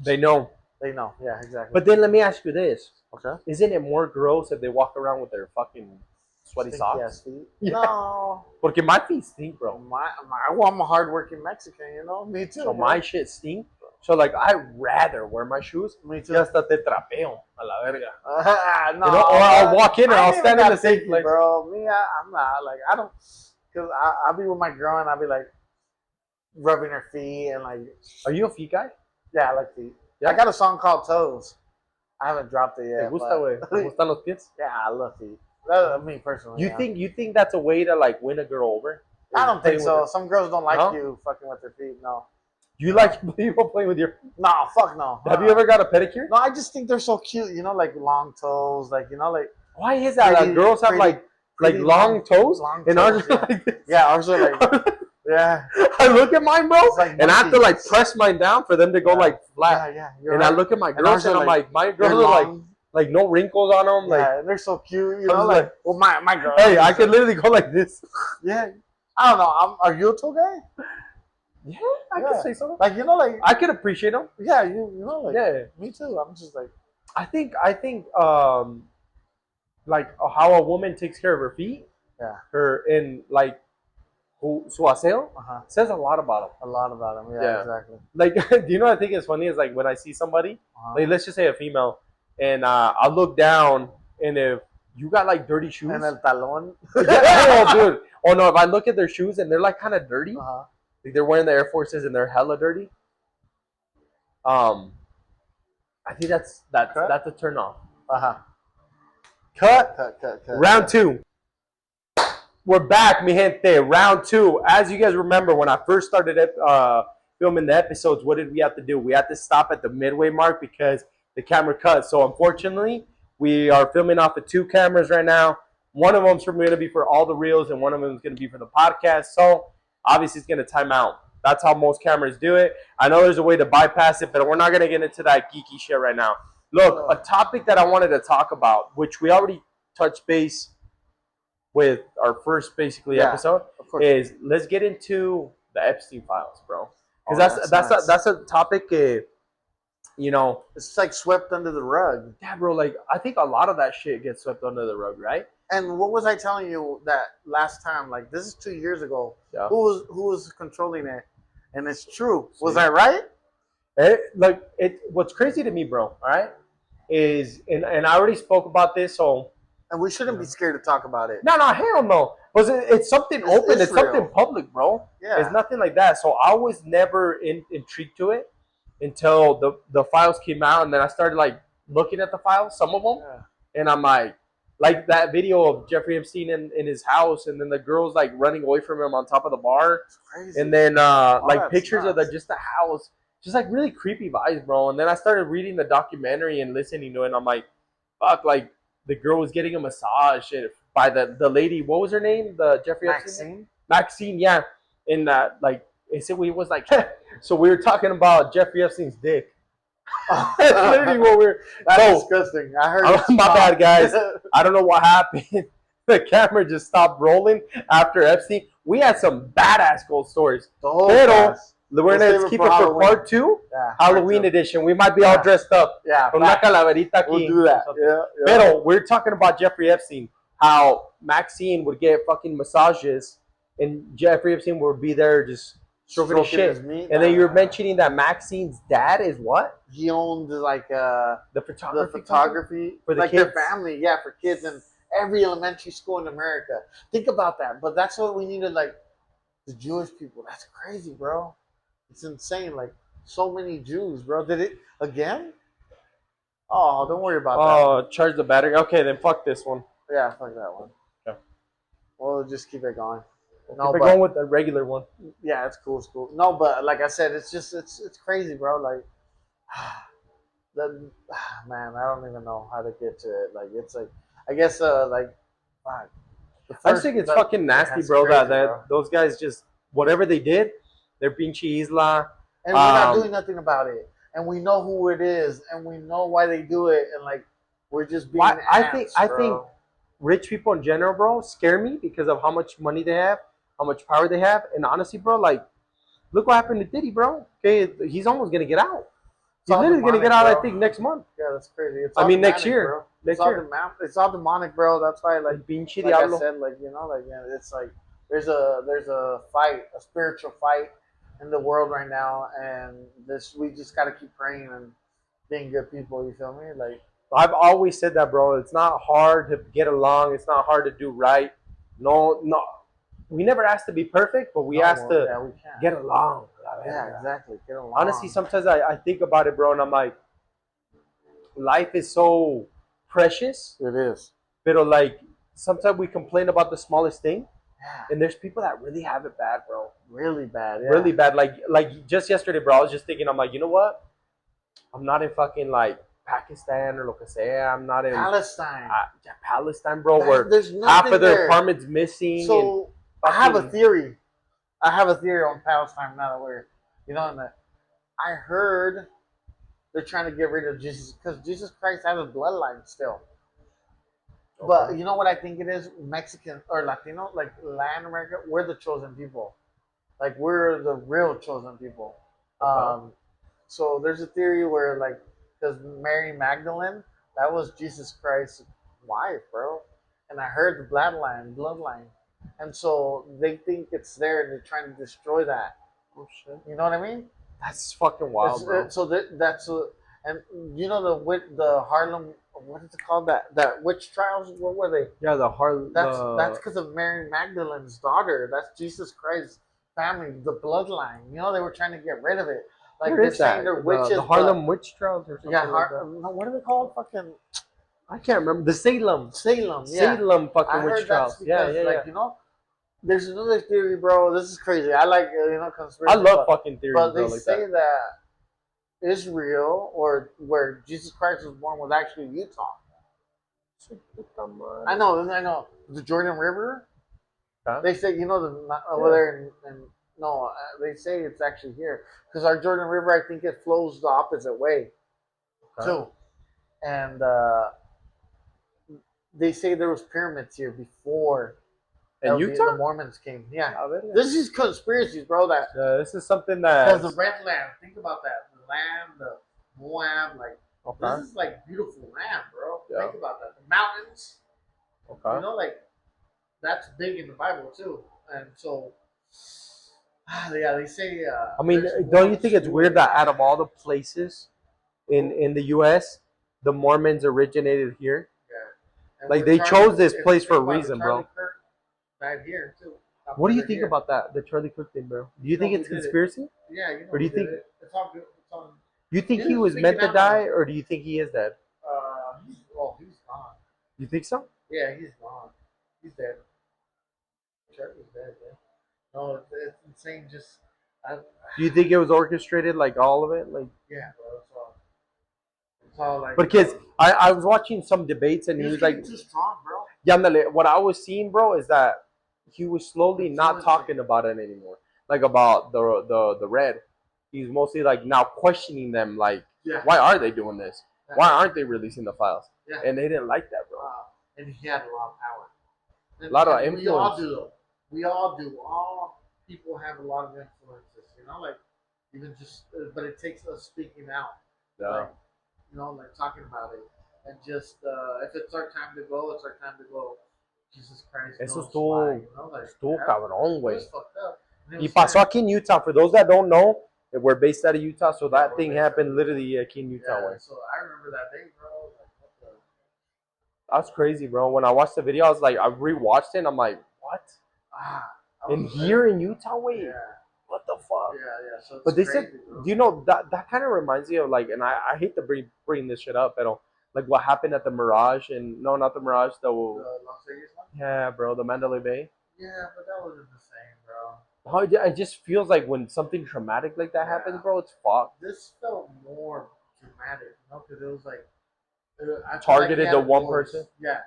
They know. They know. Yeah, exactly. But then let me ask you this: okay. isn't it more gross if they walk around with their fucking sweaty Stinky socks? ass feet? Yeah. No. Porque my feet stink, bro. I'm a hardworking Mexican, you know. Me too. So bro. my shit stink. So like, I'd rather wear my shoes. Me too. Y hasta te trapeo a la verga. No, You know, or I'll walk in and I'll stand in the same place. place. Bro, me, I'm not like I don't, cause I'll be with my girl and I'll be like rubbing her feet and like. Are you a feet guy? Yeah, I like feet. Yeah. I got a song called Toes. I haven't dropped it ¿Te yet. gusta, güey? ¿Te gustan los pies? Yeah, I love feet. That's me personally. You yeah. think that's a way to like win a girl over? I don't think Playing so. with Some girls don't like No? you fucking with their feet. No. You like people playing with your? No, fuck no. Have you ever got a pedicure? No, I just think they're so cute. You know, like long toes. Like, you know, like. Why is that? Pretty- Like girls have pretty- like pretty long toes, long and ours toes, are like this. Yeah, ours are like. Yeah. I look at mine, bro, It's like and I have to like monkeys. press mine down for them to go Yeah. like flat. Yeah, you're And right. I look at my And girls, ours and are I'm like, my they're girls are long. like no wrinkles on them. Like, Yeah, and they're so cute. You I know, was like, like, well, my girl. hey, I could literally go like this. Yeah. I don't know. Are you a toe guy? Yeah, I Yeah. could say so. Like, you know, like. I could appreciate them. Yeah, you know, like. Yeah. Me too. I'm just like. I think like how a woman takes care of her feet, Yeah. her in like su aseo says a lot about them. A lot about them. Yeah, Yeah. exactly. Like, do you know what I think is funny is like when I see somebody, like let's just say a female, and I look down, and if you got like dirty shoes, And el talón. yeah, oh, dude, oh no, if I look at their shoes and they're like kind of dirty, Uh-huh. like they're wearing the Air Forces and they're hella dirty, I think that's a turn off. Uh-huh. Cut. Cut. Round two. We're back, mi gente. Round two. As you guys remember, when I first started filming the episodes, what did we have to do? We had to stop at the midway mark because the camera cut. So unfortunately, we are filming off of two cameras right now. One of them's going to be for all the reels, and one of them is going to be for the podcast. So obviously, it's going to time out. That's how most cameras do it. I know there's a way to bypass it, but we're not going to get into that geeky shit right now. Look, a topic that I wanted to talk about, which we already touched base with our first episode, is let's get into the Epstein files, bro. Because that's a topic, you know. It's like swept under the rug. Yeah, bro. Like I think a lot of that shit gets swept under the rug, right? And what was I telling you that last time? Like this is 2 years ago. Yeah. Who was controlling it? And it's true. Was I right? What's crazy to me, bro, all right, is and I already spoke about this, so And we shouldn't be scared to talk about it. no, hell no. But it's something open. It's something real. public, bro. Yeah. It's nothing like that. So I was never intrigued to it until the files came out, and then I started like looking at the files, some of them, and I'm like that video of Jeffrey Epstein in his house, and then the girls like running away from him on top of the bar, Crazy. and then like pictures nuts. of just the house, just like really creepy vibes, bro. And then I started reading the documentary and listening to it, and I'm like, fuck, like the girl was getting a massage by the lady. What was her name? The Jeffrey Epstein? Maxine, yeah. And like they said, we was like, so we were talking about Jeffrey Epstein's dick. That's literally what we're. That's disgusting. I heard. My bad, guys. I don't know what happened. The camera just stopped rolling after Epstein. We had some badass gold stories. Pero we're gonna keep it for part 2, Halloween edition. We might be all dressed up. Yeah, con una calaverita aquí. We'll do that. Yeah. Pero we're talking about Jeffrey Epstein. How Maxine would get fucking massages, and Jeffrey Epstein would be there just stroking his shit. And then you're mentioning that Maxine's dad is what? He owned like the photography for the like kids. Their family, yeah, for kids in every elementary school in America. Think about that. But that's what we needed, like the Jewish people. That's crazy, bro. It's insane. Like so many Jews, bro. Did it again? Oh, don't worry about that. Oh, charge the battery. Okay, then fuck this one. Yeah, fuck that one. Okay. We'll just keep it going. No, we're going with the regular one. Yeah, it's cool. It's cool. No, but like I said, it's just it's crazy, bro. Like, man, I don't even know how to get to it. Like, it's like I guess like, fuck. I just think it's fucking nasty, bro. Crazy, that those guys just whatever they did, they're pinche isla. And we're not doing nothing about it. And we know who it is, and we know why they do it, and like we're just being. I think rich people in general, bro, scare me because of how much money they have, how much power they have, and honestly, bro, like look what happened to Diddy, bro. Okay, he's almost gonna get out. He's literally gonna get out, I think, next month. Yeah, that's crazy. It's next year. Bro. Next year. It's all demonic, bro. That's why, like I said, like it's like there's a fight, a spiritual fight in the world right now, and we just gotta keep praying and being good people. You feel me? Like I've always said that, bro. It's not hard to get along. It's not hard to do right. No. We never asked to be perfect, but we asked to get along. Yeah, exactly. Get along. Honestly, sometimes I think about it, bro, and I'm like, life is so precious. It is. But like, sometimes we complain about the smallest thing, and there's people that really have it bad, bro. Really bad. Yeah. Really bad. Like just yesterday, bro. I was just thinking, I'm like, you know what? I'm not in fucking like Pakistan or lo que sea. I'm not in Palestine. Palestine, bro. Where half of their apartment's missing. So I have a theory. I have a theory on Palestine. Now that we're, I heard they're trying to get rid of Jesus because Jesus Christ has a bloodline still. Okay. But you know what I think it is? Mexican or Latino, like Latin America, we're the chosen people. Like we're the real chosen people. Okay. So there's a theory where like, because Mary Magdalene, that was Jesus Christ's wife, bro. And I heard the bloodline. And so they think it's there and they're trying to destroy that. Oh shit. You know what I mean? That's fucking wild, bro. So that's and you know the Harlem, what is it called? That witch trials? What were they? Yeah, the Harlem. That's because of Mary Magdalene's daughter. That's Jesus Christ's family, the bloodline. You know, they were trying to get rid of it. Like they're saying they're witches. The Harlem witch trials or something. Yeah, what are they called? Fucking. I can't remember. The Salem. Yeah. Salem fucking witch trials. Because, like, there's another theory, bro. This is crazy. I like, conspiracy. I love fucking theories, but bro. They say that Israel, or where Jesus Christ was born, was actually Utah. I know. The Jordan River. Huh? They say, over there, and no, they say it's actually here. Because our Jordan River, I think it flows the opposite way, too. And they say there was pyramids here before Utah? the Mormons came. Yeah. This is conspiracies, bro. This is something that... Because the red land, think about that. The land, the Moab, like, this is like beautiful land, bro. Yeah. Think about that. The mountains. Okay. Like, that's big in the Bible, too. And so... Yeah, they say. I mean, there's don't one you think it's school weird that that out of all the places in the U.S., the Mormons originated here? yeah. And Like where they Charlie, chose this if place you for a think about it, reason, Charlie bro. Kirk died here too. What do you Further think here. about that, the Charlie Cook thing, bro? Do you You know think who it's did it? conspiracy, Yeah, you know or do who you did think it. It's all good. It's on. he He was was meant speaking to out on die, it. or do you think he is dead? He's gone. You think so? Yeah, he's gone. He's dead. Charlie's dead, man. No, it's insane. Just, I, Do you think it was orchestrated, like all of it, like? yeah, bro. It's all like. Because I was watching some debates and He he was was like, getting too strong, bro. yeah, ándale, what I was seeing, bro, is that he was slowly not Influencing. talking about it anymore, like about the red. He's mostly like now questioning them, like, Yeah. why are they doing this? Yeah. Why aren't they releasing the files? Yeah. And they didn't like that, bro. And he had a lot of power. A lot of We all influence. do. We all do. All people have a lot of influences, you know, like even just, but it takes us speaking out, Yeah. like, you know, like talking about it, and just if it's our time to go, it's our time to go. Jesus Christ, Eso knows estuvo, why, you know, like estuvo cabrón, it güey. was fucked up. And it Y was pasó here. aquí in Utah. For those that don't know, we're based out of Utah, so Yeah, that we're thing based out happened of literally aquí in Utah, Yeah, güey. so I remember that day, bro. Like, what the? That's crazy, bro. When I watched the video, I was like, I rewatched it, and I'm like, what? In here in Utah, wait, Yeah, what the fuck? yeah. So it's But they crazy, said, bro. do you know that kind of reminds me of like, and I hate to bring this shit up, but like what happened at the Mirage, and no, not the Mirage, The Las Vegas one? yeah, bro, the Mandalay Bay. Yeah, but that wasn't the same, bro. How it just feels like when something traumatic like that happens, bro, it's fucked. This felt more dramatic, you know, because it was like I feel Targeted like to he had one voice. person. Yeah,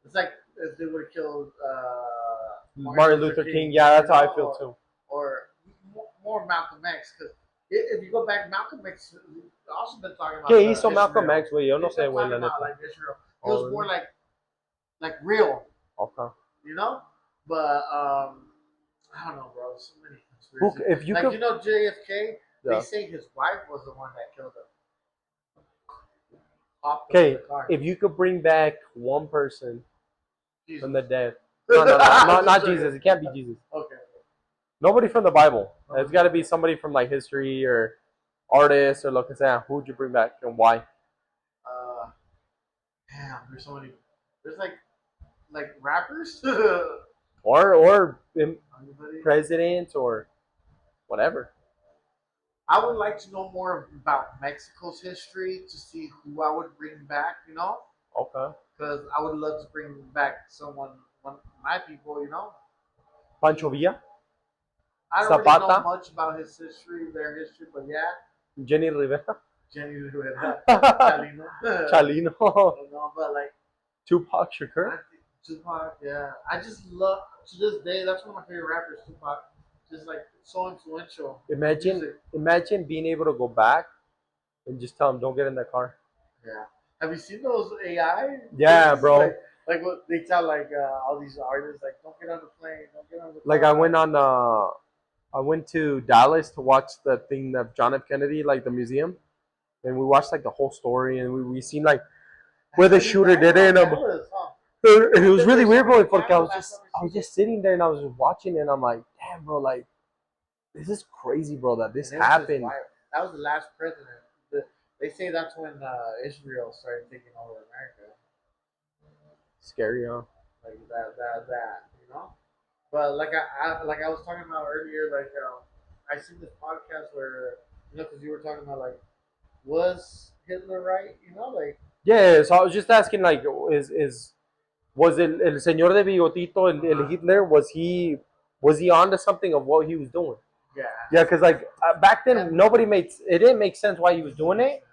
it's like if they would have killed Martin Luther King. Yeah, that's how I feel too. Or more Malcolm X, because if you go back, Malcolm X also been talking about. ¿Qué hizo Malcolm Israel. X, güey? Yo no He's sé, been güey, talking la about neta. like Israel. It was more like real, Okay. you know. But I don't know, bro. So many conspiracies. If you like could, you know JFK, yeah. they say his wife was the one that killed him. Okay, if you could bring back one person Jesus. from the dead, no, not Jesus. It can't be Jesus. Okay. Nobody from the Bible. It's got to be somebody from like history or artist or lo que sea. Who would you bring back and why? Damn, there's so many. There's like rappers. Or Anybody? presidents or whatever. I would like to know more about Mexico's history to see who I would bring back. You know, Okay. because I would love to bring back one of my people. You know, Pancho Villa, I don't really Zapata? know much about his history, their history, but yeah, Jenny Rivera, Jenny Rivera, Chalino. Chalino, No, but like Tupac Shakur. Tupac, yeah. I just love to this day. That's one of my favorite rappers, Tupac. Just like so influential. Imagine being able to go back and just tell them, don't get in that car. Yeah. Have you seen those AI? Yeah, things? bro. Like what they tell like all these artists like don't get on the plane, don't get on the Like car. I went to Dallas to watch the thing of John F. Kennedy, like the museum, and we watched like the whole story, and we seen like where the shooter did it, and it was really weird, bro. Because I was just sitting there and I was just watching it, and I'm like, damn, bro, like this is crazy, bro, that this happened. That was the last president. They say that's when Israel started taking over America. Scary, huh? Like that, you know. But like I was talking about earlier, like I seen this podcast where you know because you were talking about like was Hitler right? You know, like yeah. So I was just asking, like, was el señor de bigotito, el Hitler, was he onto something of what he was doing? Yeah. Yeah, because like back then it didn't make sense why he was doing it,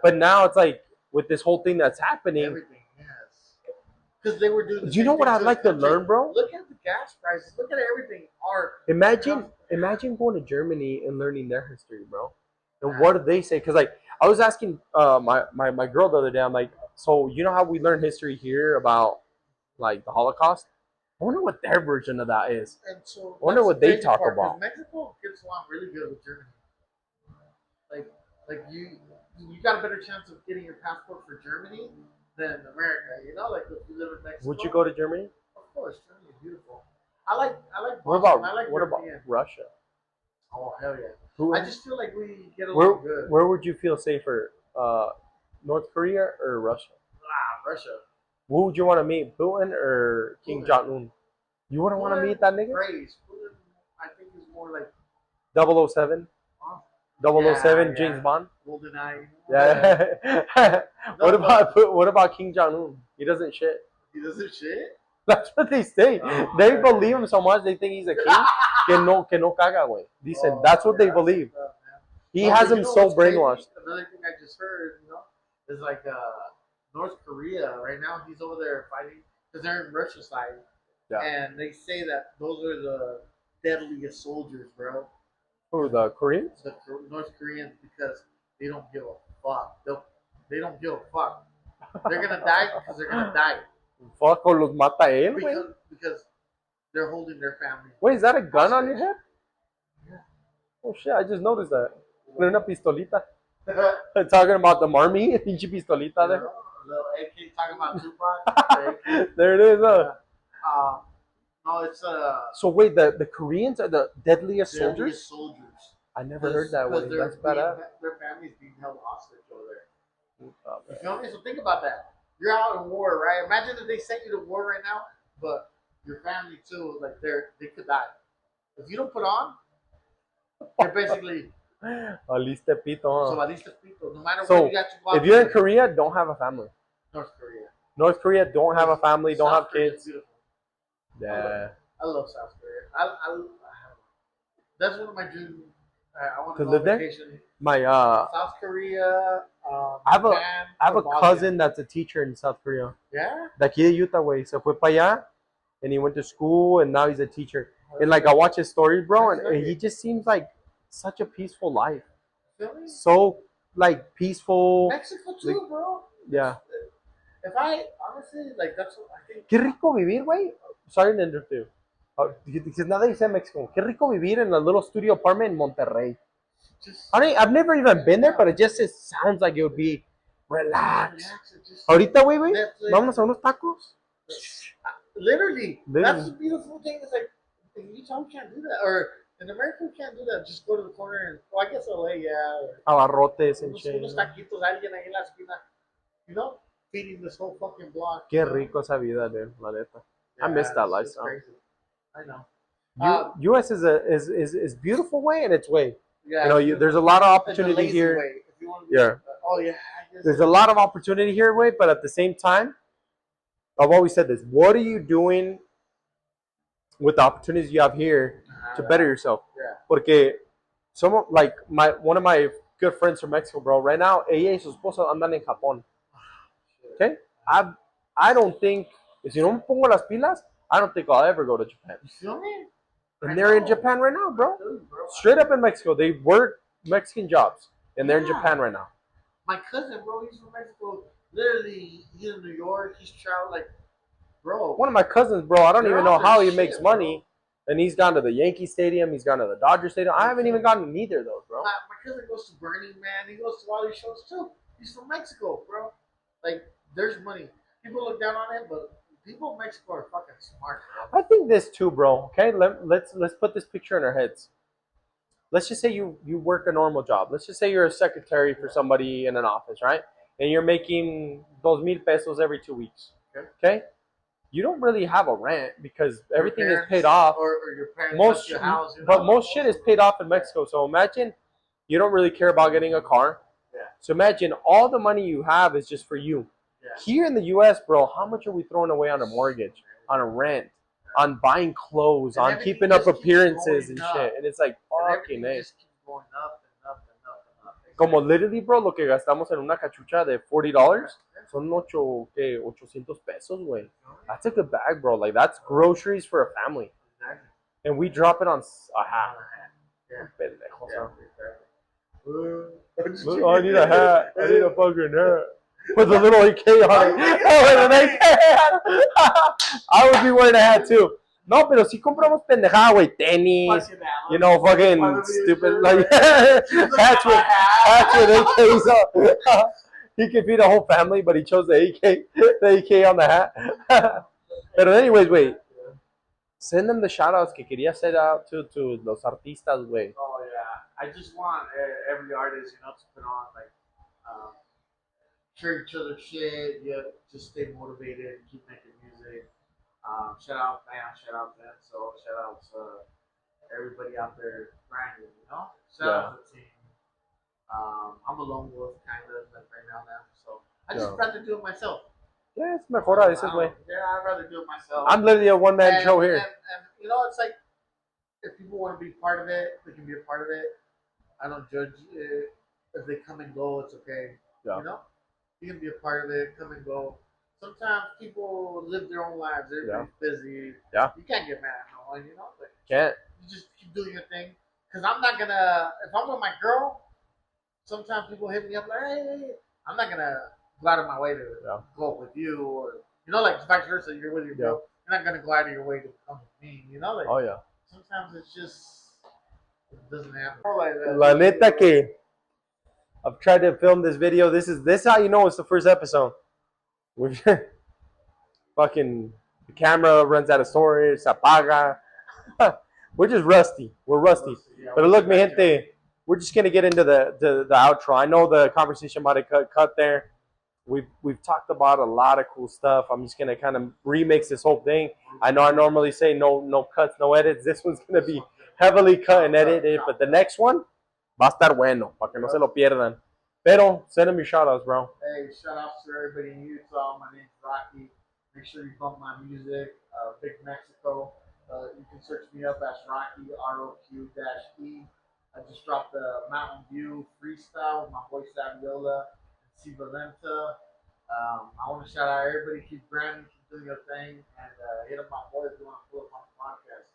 but now it's like with this whole thing that's happening. Everything, yes. Because they were doing. Do you know what I'd like to learn, bro? Look at the gas prices. Look at everything. Art. Imagine going to Germany and learning their history, bro. And what do they say? Because like I was asking my girl the other day, I'm like, so you know how we learn history here about like the Holocaust? I wonder what their version of that is. And so I wonder what they talk about. Mexico gets along really good with Germany. Like you got a better chance of getting your passport for Germany than America. You know, like if you live in Mexico. Would you go to Germany? Of course, Germany is beautiful. I like. What about I like what about European. Russia? Oh hell yeah! Who, I just feel like we get along good. where would you feel safer? North Korea or Russia? Russia. Who would you want to meet, Putin or Kim Putin. Jong Un? You wouldn't want to meet that nigga? Praise. Putin, I think is more like 007? huh? 007 Yeah, James yeah. Bond? GoldenEye. Yeah. No, What about Kim Jong Un? He doesn't shit. he doesn't shit. That's what they say. Oh, They man. believe him so much they think he's a king. Que no caga, güey. Dicen, Oh, that's what they yeah, believe. that's tough, man. He No, has but him you know so what's crazy? brainwashed. Another thing I just heard, is like North Korea right now. He's over there fighting because they're in Russia's side, Yeah. and they say that those are the deadliest soldiers, bro. Who, the Koreans? The North Koreans because they don't give a fuck. They don't give a fuck. They're gonna die because they're gonna die Fuck, o los mata él, güey. because they're holding their family. Wait, is that a gun on your head? Yeah. Oh shit, I just noticed that. Una pistolita. Talking about the army, pinche pistolita there. Little AK talking about Tupac. There it is, huh? No, it's So wait, the Koreans are the deadliest deadliest soldiers? soldiers. I never heard that one. That's badass. Their families being held hostage over there. Oh, You man. feel me? So think about that. You're out in war, right? Imagine if they sent you to war right now, but your family too, like they could die. If you don't put on, you're basically Aliste pito, huh? so at least no matter So, what you got to go out If you're in to, Korea, don't have a family. North Korea. North Korea, don't have a family, don't South have Korea is kids. beautiful. Yeah. I love South Korea. That's one of my dreams. I want To to go live on there? vacation. My South Korea. I have Japan, I have a Cambodia. cousin that's a teacher in South Korea. Yeah. De aquí de Utah, güey. Se fue para allá, and he went to school, and now he's a teacher. And like I watch his stories, bro, and he just seems like such a peaceful life. Feel me? So like peaceful. Mexico too, bro. Yeah. If I honestly like, that's what I think. Qué rico vivir, güey. Sorry to interrupt you. Because now that you said Mexico, qué rico vivir in a little studio apartment in Monterrey. Just I've never even been there, but it sounds like it would be relaxed. relax and just Ahorita, güey, Netflix. vamos a unos tacos. Literally, Literally. that's the beautiful thing. It's like in Utah we can't do that, or in America we can't do that. Just go to the corner and I guess LA, yeah. Abarrotes and shit. Unos taquitos, alguien ahí en la esquina, feeding this whole fucking block. Qué rico esa vida, dude, la neta. I miss that it's lifestyle. crazy. I know. U.S. is beautiful way in its way. Yeah, There's a lot of it's a opportunity lazy here. way, if you want to Yeah. Oh yeah. I guess There's a lot of opportunity here, way, but at the same time, I've always said this. What are you doing with the opportunities you have here to better yourself? Yeah. Porque someone like one of my good friends from Mexico, bro. Right now, ella y su esposo andan en Japón. Okay, I don't think si no me pongo las pilas, I don't think I'll ever go to Japan. You feel me? And they're in Japan right now, bro. Straight up in Mexico, they work Mexican jobs, and they're in Japan right now. My cousin, bro, he's from Mexico. Literally, he's in New York. He's traveled like, bro. One of my cousins, bro, I don't They're even on know their how he shit, makes money. And he's gone to the Yankee Stadium. He's gone to the Dodger Stadium. I haven't even gone to neither of those, bro. My cousin goes to Burning Man. He goes to all these shows too. He's from Mexico, bro. Like, there's money. People look down on it, but people in Mexico are fucking smart, bro. I think this too, bro. Okay, let's put this picture in our heads. Let's just say you work a normal job. Let's just say you're a secretary for somebody in an office, right? And you're making 2,000 pesos every 2 weeks. Okay? You don't really have a rent because everything is paid off. Or your parents left your house. But most shit is paid off in Mexico. So imagine you don't really care about getting a car. Yeah. So imagine all the money you have is just for you. Yeah. Here in the U.S., bro, how much are we throwing away on a mortgage, on a rent, on buying clothes, And on everything keeping up just keeps appearances and going up. shit? And it's like, And fucking everything A. just keeps going up and up and up and up. Como literally, bro, lo que gastamos en una cachucha de $40 son 800 pesos, güey. That's a good bag, bro. Like, that's groceries for a family. Exactly. And we drop it on a hat. Yeah. Pendejos, huh? Yeah. Oh, I need a hat. I need a fucking hat. With a little AK on it. Oh, with an AK. I would be wearing a hat too. No, pero si compramos pendejada, güey. Tenis. You know, fucking stupid. Like, hats with AKs. He could feed a whole family, but he chose the AK on the hat. But anyways, wait. Send them the shout outs que quería send out to los artistas, güey. Oh, I just want every artist, you know, to put on like share each other's shit. Yeah, just stay motivated, keep making music. Shout out Bam, shout out Benzo, shout out to everybody out there grinding, you know? Shout out to the team. I'm a lone wolf kind of like right now, so I just rather do it myself. Yeah, it's mejor a veces, güey. Yeah, I'd rather do it myself. I'm literally a one-man show here. And you know, it's like if people want to be part of it, they can be a part of it. I don't judge it. If they come and go, it's okay. Yeah. You know, you can be a part of it, come and go. Sometimes people live their own lives. Everybody's busy. Yeah. You can't get mad at no one, you know. But Can't. you just keep doing your thing. Because I'm not gonna. If I'm with my girl, sometimes people hit me up like, "Hey, I'm not gonna go out of my way to go with you," or you know, like vice versa. You're with your girl. You're not gonna go out of your way to come with me. You know, like. Oh yeah. Sometimes it's just it doesn't happen. La neta que I've tried to film this video. This is how you know it's the first episode. We've fucking the camera runs out of storage, se apaga. We're just rusty. We're rusty. But look, mi gente, we're just gonna get into the outro. I know the conversation might have cut there. We've talked about a lot of cool stuff. I'm just gonna kind of remix this whole thing. I know I normally say no cuts, no edits. This one's gonna be heavily cut and edited, but the next one va a estar bueno, para que no se lo pierdan. Pero send them your shoutouts, bro. Hey, shout outs to everybody in Utah. My name's Rocky. Make sure you bump my music. Big Mexico. You can search me up as Rocky ROQ-E. I just dropped the Mountain View freestyle with my boy Saviola and C Valenta. I want to shout out everybody. Keep grinding, keep doing your thing, and hit up my boy if you want to pull up on the podcast.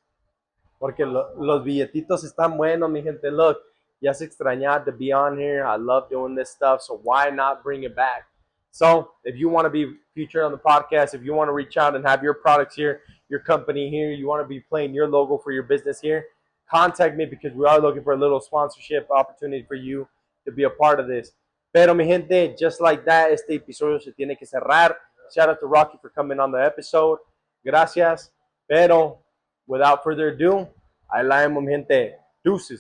Porque los billetitos están buenos, mi gente. Look, ya se extrañaba to be on here. I love doing this stuff, so why not bring it back? So if you want to be featured on the podcast, if you want to reach out and have your products here, your company here, you want to be playing your logo for your business here, contact me because we are looking for a little sponsorship opportunity for you to be a part of this. Pero mi gente, just like that, este episodio se tiene que cerrar. Shout out to Rocky for coming on the episode. Gracias. Pero without further ado, ahí la vemos, mi gente. Deuces.